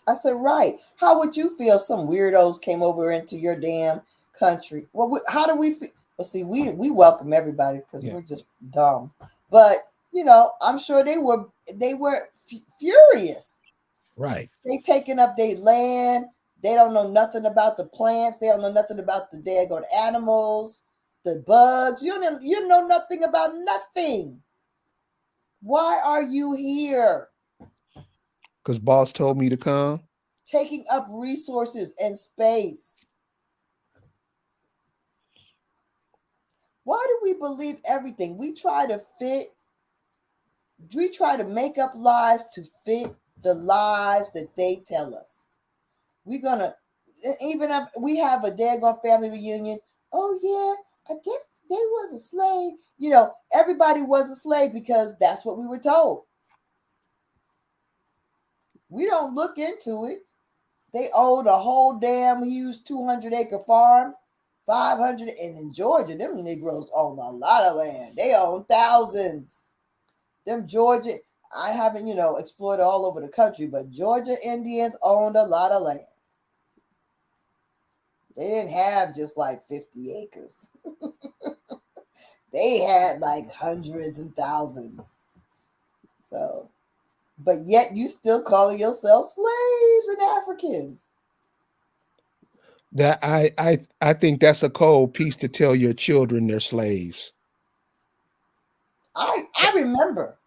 I said, right. How would you feel if some weirdos came over into your damn country? Well, how do we feel? Well, see, we welcome everybody because Yeah. we're just dumb. But you know, I'm sure they were furious. Right. They taking up their land. They don't know nothing about the plants. They don't know nothing about the daggone animals, the bugs. You know nothing about nothing. Why are you here? Because boss told me to come. Taking up resources and space. Why do we believe everything? We try to make up lies to fit the lies that they tell us. We're gonna, even if we have a daggone family reunion. Oh yeah, I guess they was a slave. You know, everybody was a slave because that's what we were told. We don't look into it. They owned a whole damn huge 200-acre farm, 500, and in Georgia, them Negroes own a lot of land. They own thousands. Them Georgia, I haven't, explored all over the country, but Georgia Indians owned a lot of land. They didn't have just like 50 acres. They had like hundreds and thousands. So, but yet you still calling yourself slaves and Africans. That I think that's a cold piece to tell your children they're slaves. I remember.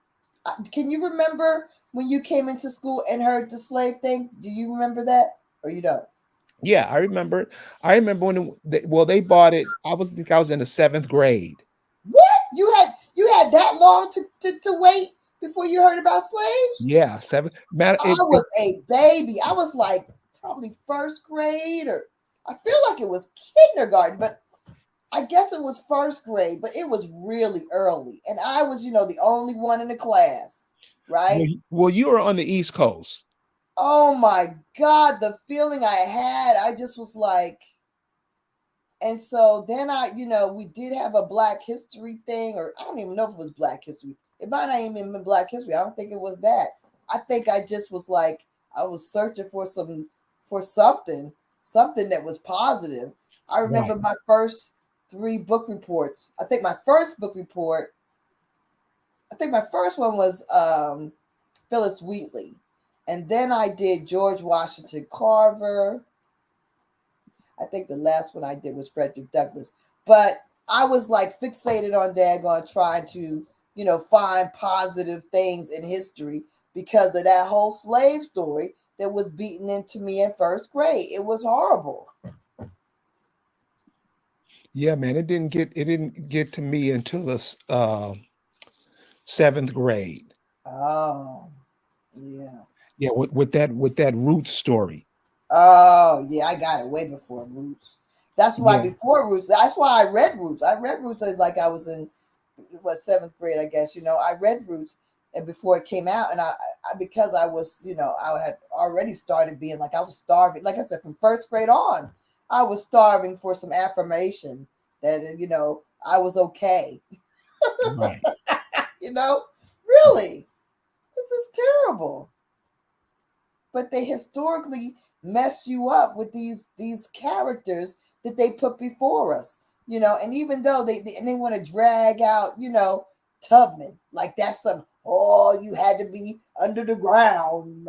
Can you remember when you came into school and heard the slave thing? Do you remember that, or you don't? Yeah, I remember. I remember when they bought it. I think I was in the 7th grade. What? You had that long to wait before you heard about slaves? Yeah, 7th. I was a baby. I was like probably 1st grade, or I feel like it was kindergarten, but I guess it was 1st grade, but it was really early. And I was, the only one in the class, right? Well, you were on the East Coast. Oh my God, the feeling I had, I just was like, and so then we did have a Black History thing, or I don't even know if it was Black History. It might not even been Black History. I don't think it was that. I think I just was like, I was searching for something that was positive. I remember my first 3 book reports. I think my first one was Phyllis Wheatley. And then I did George Washington Carver. I think the last one I did was Frederick Douglass. But I was like fixated on daggone trying to, find positive things in history because of that whole slave story that was beaten into me in 1st grade. It was horrible. Yeah, man, it didn't get to me until the 7th grade. Oh, yeah. Yeah, with that Roots story. Oh, yeah, I got it way before Roots. That's why before Roots, that's why I read Roots. I read Roots like I was in 7th grade, I guess. I read Roots and before it came out, and I because I was, I had already started being like I was starving. Like I said, from 1st grade on, I was starving for some affirmation that I was okay. Right. Really, this is terrible. But they historically mess you up with these characters that they put before us, and even though they want to drag out, Tubman, like that's you had to be under the ground.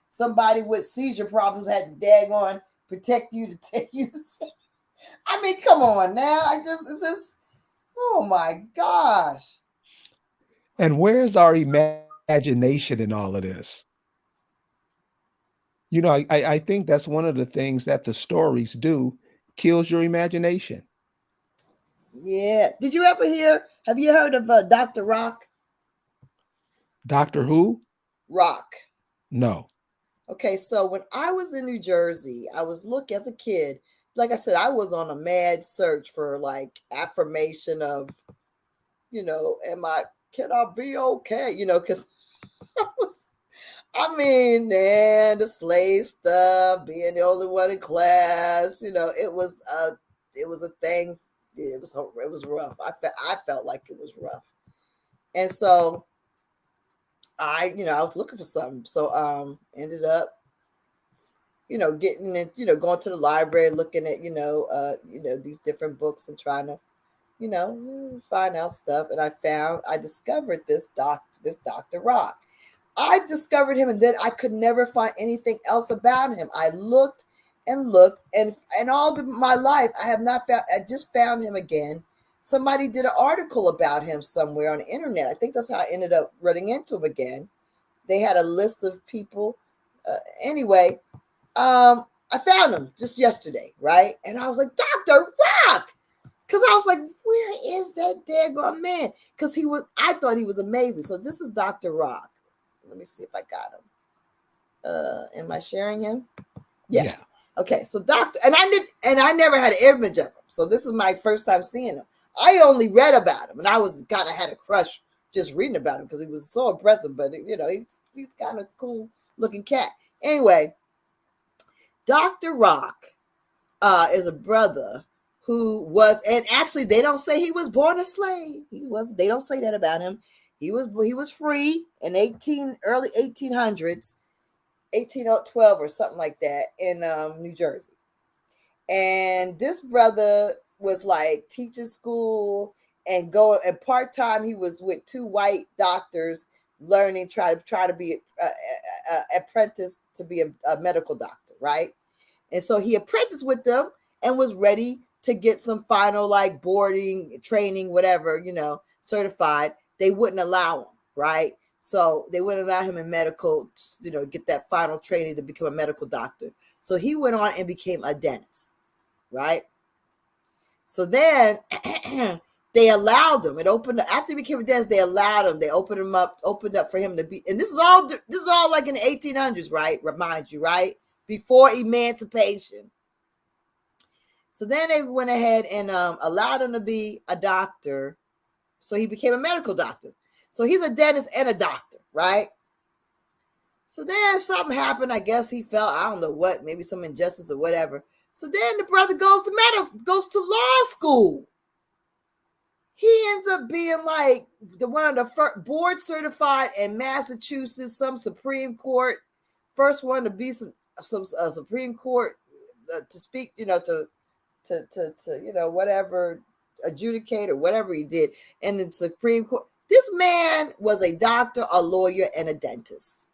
Somebody with seizure problems had to daggone protect you to take you to I mean, come on now. It's just, oh my gosh. And where's our imagination in all of this? I think that's one of the things that the stories do, kills your imagination. Yeah. Have you heard of Dr. Rock? Doctor Who? Rock. No. Okay, so when I was in New Jersey, I was as a kid, like I said, I was on a mad search for like affirmation of, can I be okay? Because I mean, man, the slave stuff, being the only one in class, it was a thing. It was rough. I felt like it was rough. And so I was looking for something. So ended up, getting it, going to the library, looking at, these different books and trying to, find out stuff. And I discovered this Dr. Rock. I discovered him, and then I could never find anything else about him. I looked and looked, and my life, I have not found. I just found him again. Somebody did an article about him somewhere on the internet. I think that's how I ended up running into him again. They had a list of people. Anyway, I found him just yesterday, right? And I was like, Dr. Rock, because I was like, where is that daggone man? Because I thought he was amazing. So this is Dr. Rock. Let me see if I got him. Am I sharing him? Yeah. Okay. So I never had an image of him. So this is my first time seeing him. I only read about him, and I was kind of had a crush just reading about him because he was so impressive. But he's kind of cool looking cat. Anyway, Dr. Rock is a brother who was, and actually they don't say he was born a slave. They don't say that about him. He was free in early 1800s, 1812 or something like that in New Jersey. And this brother was like teaching school and part-time. He was with two white doctors learning, try to be apprentice to be a medical doctor, right? And so he apprenticed with them and was ready to get some final like boarding, training, whatever, certified. They wouldn't allow him, right? So they wouldn't allow him in medical, get that final training to become a medical doctor. So he went on and became a dentist, right? So then they allowed him. It opened after he became a dentist. They allowed him. They opened up for him to be. And this is all like in the 1800s, right? Remind you, right? Before emancipation. So then they went ahead and allowed him to be a doctor. So he became a medical doctor. So he's a dentist and a doctor, right? So then something happened. I guess he felt, I don't know what, maybe some injustice or whatever. So then the brother goes to law school. He ends up being like one of the first board certified in Massachusetts, some Supreme Court, first one to be some Supreme Court to speak, to whatever, adjudicate or whatever he did in the Supreme Court. This man was a doctor, a lawyer, and a dentist.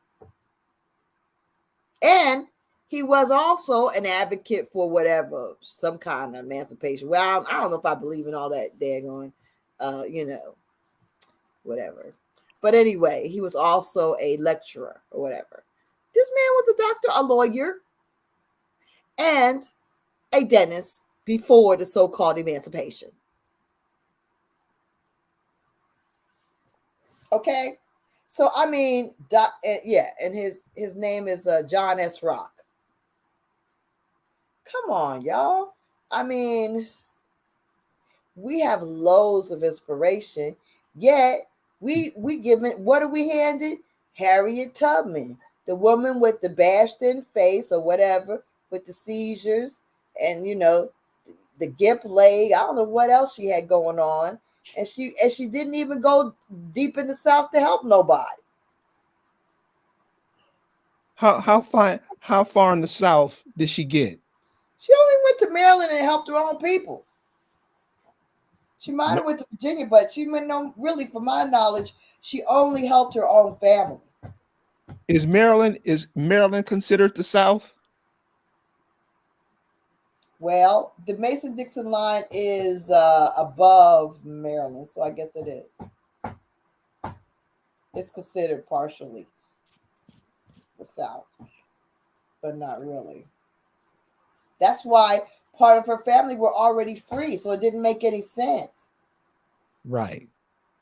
And he was also an advocate for whatever, some kind of emancipation. Well, I don't know if I believe in all that daggone, whatever. But anyway, he was also a lecturer or whatever. This man was a doctor, a lawyer, and a dentist before the so-called emancipation. Okay, so I mean, and his name is John S. Rock. Come on, y'all. I mean, we have loads of inspiration, yet we given, what are we handed? Harriet Tubman, the woman with the bashed in face or whatever, with the seizures and the gimp leg. I don't know what else she had going on. And she didn't even go deep in the South to help nobody. How far in the South did she get? She only went to Maryland and helped her own people. She might have went to Virginia, but she went no, really, from my knowledge, she only helped her own family. Is Maryland considered the South? Well, the Mason-Dixon line is above Maryland, so I guess it is. It's considered partially the South, but not really. That's why part of her family were already free, so it didn't make any sense. Right.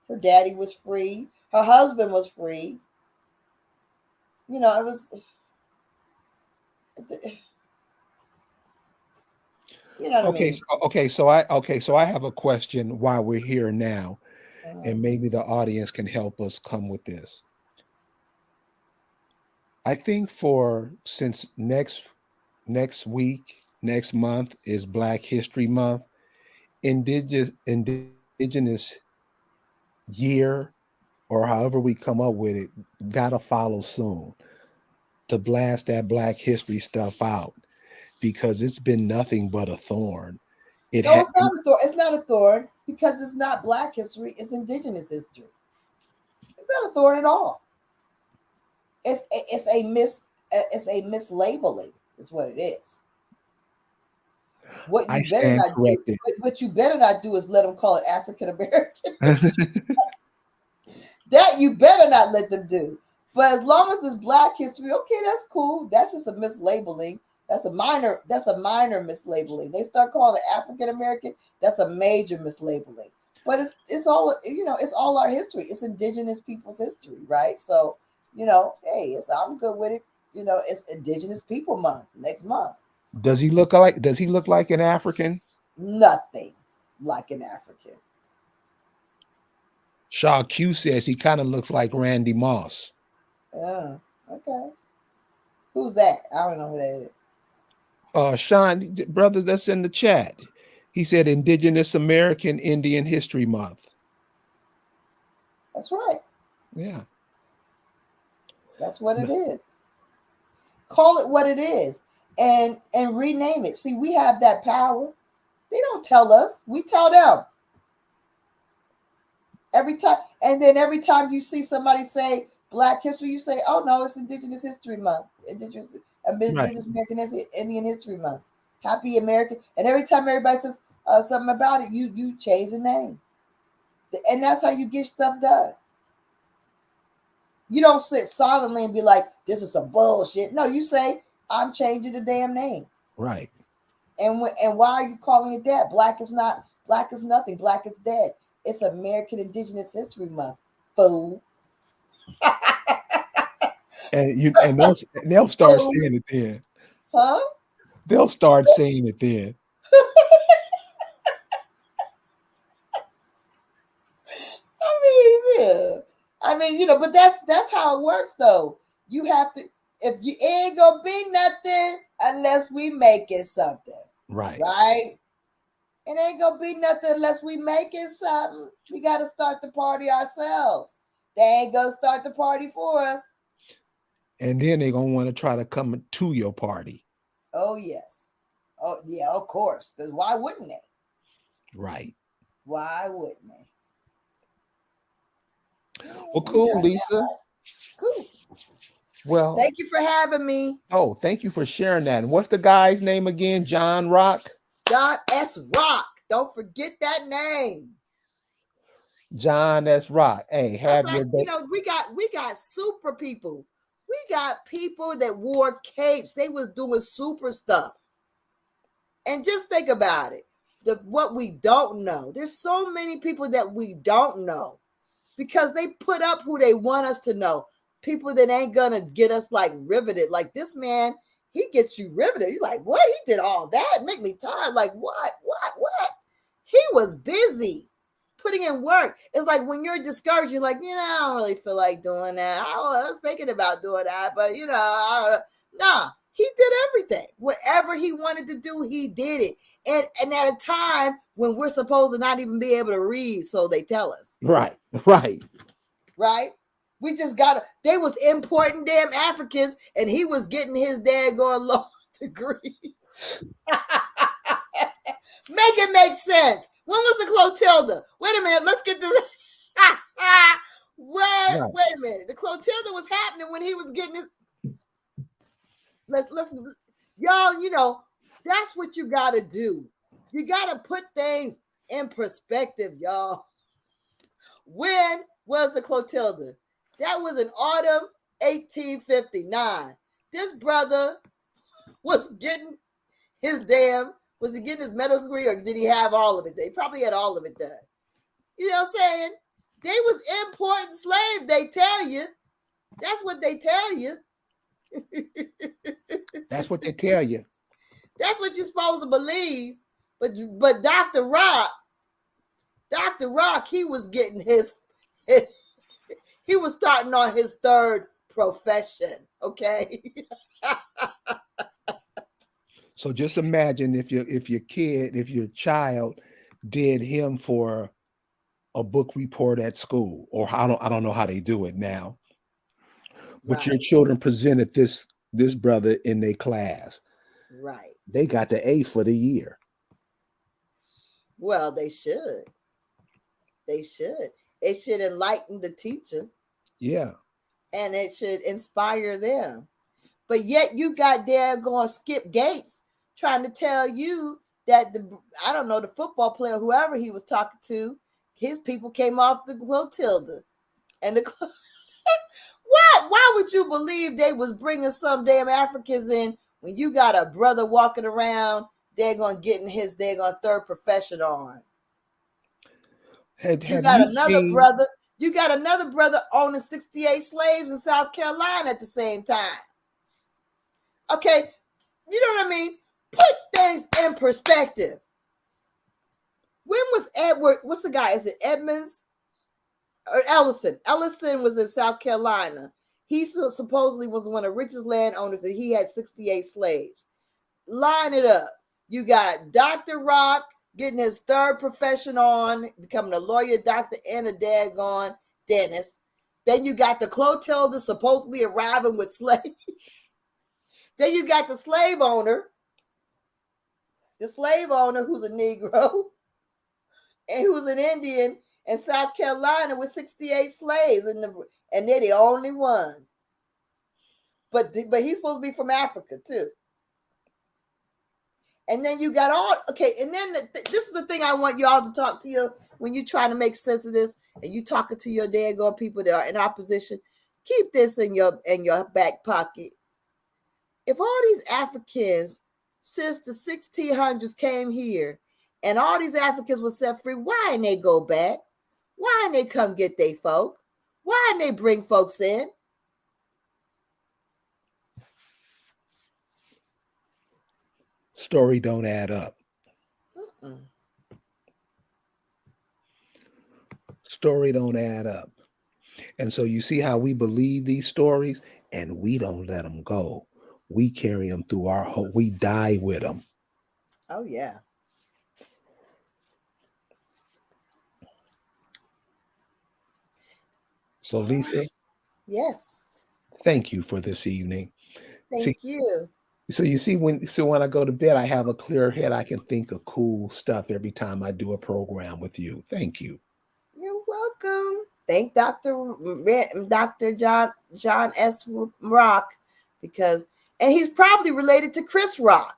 Her daddy was free. Her husband was free. It was... Okay. So I have a question while we're here now. and maybe the audience can help us come with this. I think since next week, next month is Black History Month, indigenous year, or however we come up with it, gotta follow soon to blast that Black history stuff out, because it's been nothing but a thorn. It's not a thorn. It's not a thorn because it's not Black history. It's indigenous history. It's not a thorn at all. It's a mislabeling. Is what it is. What you better not do is let them call it African American. That you better not let them do. But as long as it's Black history, okay, that's cool. That's just a mislabeling. That's a minor mislabeling. They start calling it African American. That's a major mislabeling. But it's all, it's all our history. It's indigenous people's history, right? So, hey, I'm good with it. It's Indigenous People Month next month. Does he look like an African? Nothing like an African. Shaw Q says he kind of looks like Randy Moss. Oh, okay. Who's that? I don't know who that is. Sean, brother, that's in the chat. He said Indigenous American Indian History Month. That's right. Yeah. That's what it is. Call it what it is and rename it. See, we have that power. They don't tell us. We tell them. Every time you see somebody say Black history, you say, oh no, it's Indigenous History Month. Indigenous American Indian History Month. Happy American. And every time everybody says something about it, you change the name. And that's how you get stuff done. You don't sit silently and be like, this is some bullshit. No, you say, I'm changing the damn name. Right. And why are you calling it that? Black is nothing. Black is dead. It's American Indigenous History Month, fool. and they'll start saying it then. Huh? They'll start saying it then. I mean, but that's how it works though. You have to, if you ain't gonna be nothing unless we make it something. Right. Right? It ain't gonna be nothing unless we make it something. We gotta start the party ourselves. They ain't gonna start the party for us. And then they're gonna want to try to come to your party. Oh, yes. Oh, yeah, of course. Because why wouldn't they? Right. Why wouldn't they? Well, cool, Lisa. Cool. Well, thank you for having me. Oh, thank you for sharing that. And what's the guy's name again? John Rock? John S. Rock. Don't forget that name. John S. Rock. Hey, have your day. We got super people. We got people that wore capes. They was doing super stuff. And just think about it. What we don't know. There's so many people that we don't know because they put up who they want us to know. People that ain't gonna get us like riveted. Like this man, he gets you riveted. You're like, what? He did all that? Make me tired. Like what? He was busy putting in work. It's like when you're discouraged, you're like, I don't really feel like doing that. I was thinking about doing that, but nah, he did everything. Whatever he wanted to do, he did it. And at a time when we're supposed to not even be able to read, so they tell us. Right. We just they was importing damn Africans, and he was getting his daggone law degree. Make it make sense. When was the Clotilda? Wait a minute. Let's get this. Wait a minute. The Clotilda was happening when he was getting his. Let's y'all. That's what you got to do. You got to put things in perspective, y'all. When was the Clotilda? That was in autumn 1859. This brother was getting his was he getting his medical degree, or did he have all of it? They probably had all of it done. You know what I'm saying? They was importing slaves, they tell you. That's what they tell you. That's what they tell you. That's what you're supposed to believe. But Dr. Rock, Dr. Rock, he was getting he was starting on his third profession. Okay. So just imagine if your child did him for a book report at school, or I don't know how they do it now, but your Right. children presented this brother in their class. Right. They got the A for the year. Well, they should. They should. It should enlighten the teacher. Yeah. And it should inspire them. But yet you got there going Skip Gates trying to tell you that I don't know, the football player, whoever he was talking to, his people came off the Clotilda. And why would you believe they was bringing some damn Africans in when you got a brother walking around, they're going to get in his, they're going to third profession on. You got another brother owning 68 slaves in South Carolina at the same time. Okay, you know what I mean? Put things in perspective. When was Edward, what's the guy? Is it Edmonds or Ellison? Ellison was in South Carolina. He supposedly was one of the richest landowners, and he had 68 slaves. Line it up. You got Dr. Rock getting his third profession on, becoming a lawyer, doctor, and a daggone dentist. Then you got the Clotilda supposedly arriving with slaves. Then you got the slave owner who's a Negro and who's an Indian in South Carolina with 68 slaves, and they're the only ones. But he's supposed to be from Africa too. And then you got and then this is the thing I want y'all to talk to you when you try to make sense of this, and you talking to your daggone people that are in opposition. Keep this in your back pocket. If all these Africans since the 1600s came here, and all these Africans were set free, why didn't they go back? Why didn't they come get they folk? Why didn't they bring folks in? Story don't add up. Story don't add up. And so you see how we believe these stories, and we don't let them go. We carry them through our whole, we die with them. Oh, yeah. So, Lisa. Yes. Thank you for this evening. Thank you. So you see, when I go to bed, I have a clear head. I can think of cool stuff every time I do a program with you. Thank you. You're welcome. Thank Dr. John S. Rock, and he's probably related to Chris Rock.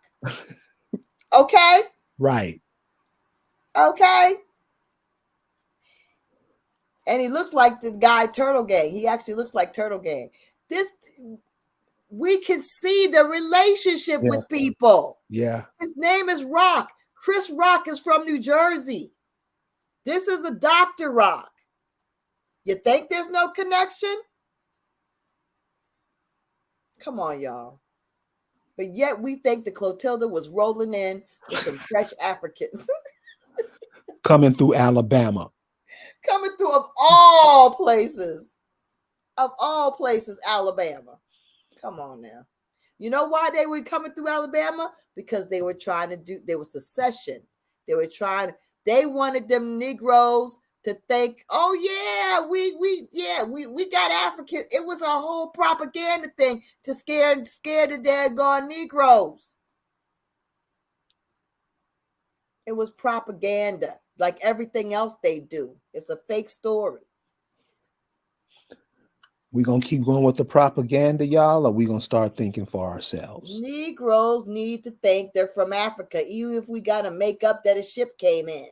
Okay? Right. Okay? And he looks like the guy Turtle Gang. He actually looks like Turtle Gang. We can see the relationship with people. Yeah. His name is Rock. Chris Rock is from New Jersey. This is a Dr. Rock. You think there's no connection? Come on, y'all. But yet we think the Clotilda was rolling in with some fresh Africans. Coming through Alabama. Coming through of all places, Alabama. Come on now. You know why they were coming through Alabama? Because they were there was secession. They wanted them Negroes to think, oh yeah, we got Africans. It was a whole propaganda thing to scare the daggone Negroes. It was propaganda, like everything else they do. It's a fake story. We gonna keep going with the propaganda, y'all, or we gonna start thinking for ourselves? Negroes need to think they're from Africa, even if we gotta make up that a ship came in,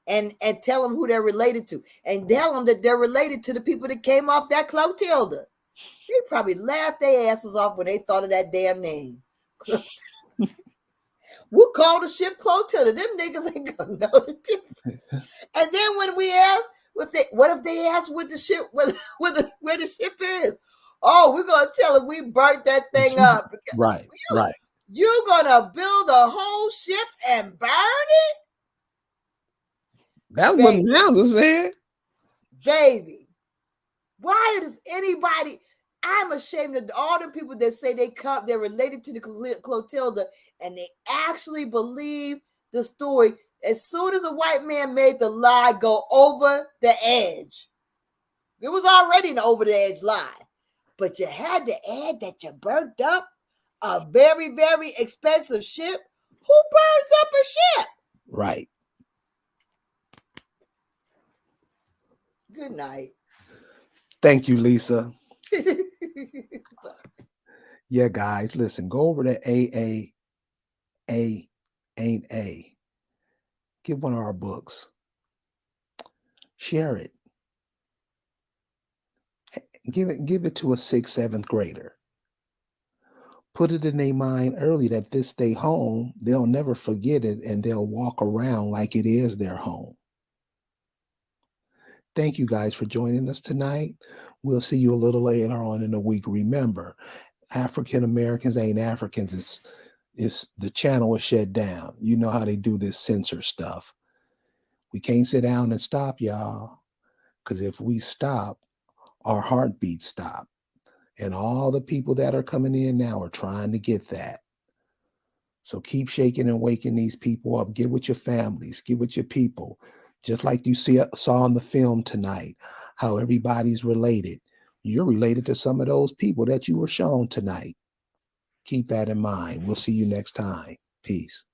and tell them who they're related to, and tell them that they're related to the people that came off that Clotilda. They probably laughed their asses off when they thought of that damn name. We'll call the ship Clotilda. Them niggas ain't gonna know the difference. And then when we ask, what if they ask what the ship, where the ship is? Oh, we're gonna tell them we burnt that thing up. Right. You're gonna build a whole ship and burn it? That's what Baby. Nelson said. Baby, why does anybody? I'm ashamed of all the people that say they're related to the Clotilda, and they actually believe the story. As soon as a white man made the lie go over the edge, it was already an over the edge lie, but you had to add that you burnt up a very, very expensive ship. Who burns up a ship? Right. Good night. Thank you, Lisa. Yeah, guys, listen, go over to AA Ain't A. Get one of our books. Share it. Give it to a 6th, 7th grader. Put it in their mind early that this day home, they'll never forget it, and they'll walk around like it is their home. Thank you guys for joining us tonight. We'll see you a little later on in the week. Remember, African Americans ain't Africans. It's the channel is shut down. You know how they do this censor stuff. We can't sit down and stop, y'all, because if we stop, our heartbeats stop. And all the people that are coming in now are trying to get that. So keep shaking and waking these people up. Get with your families, get with your people. Just like you saw in the film tonight, how everybody's related. You're related to some of those people that you were shown tonight. Keep that in mind. We'll see you next time. Peace.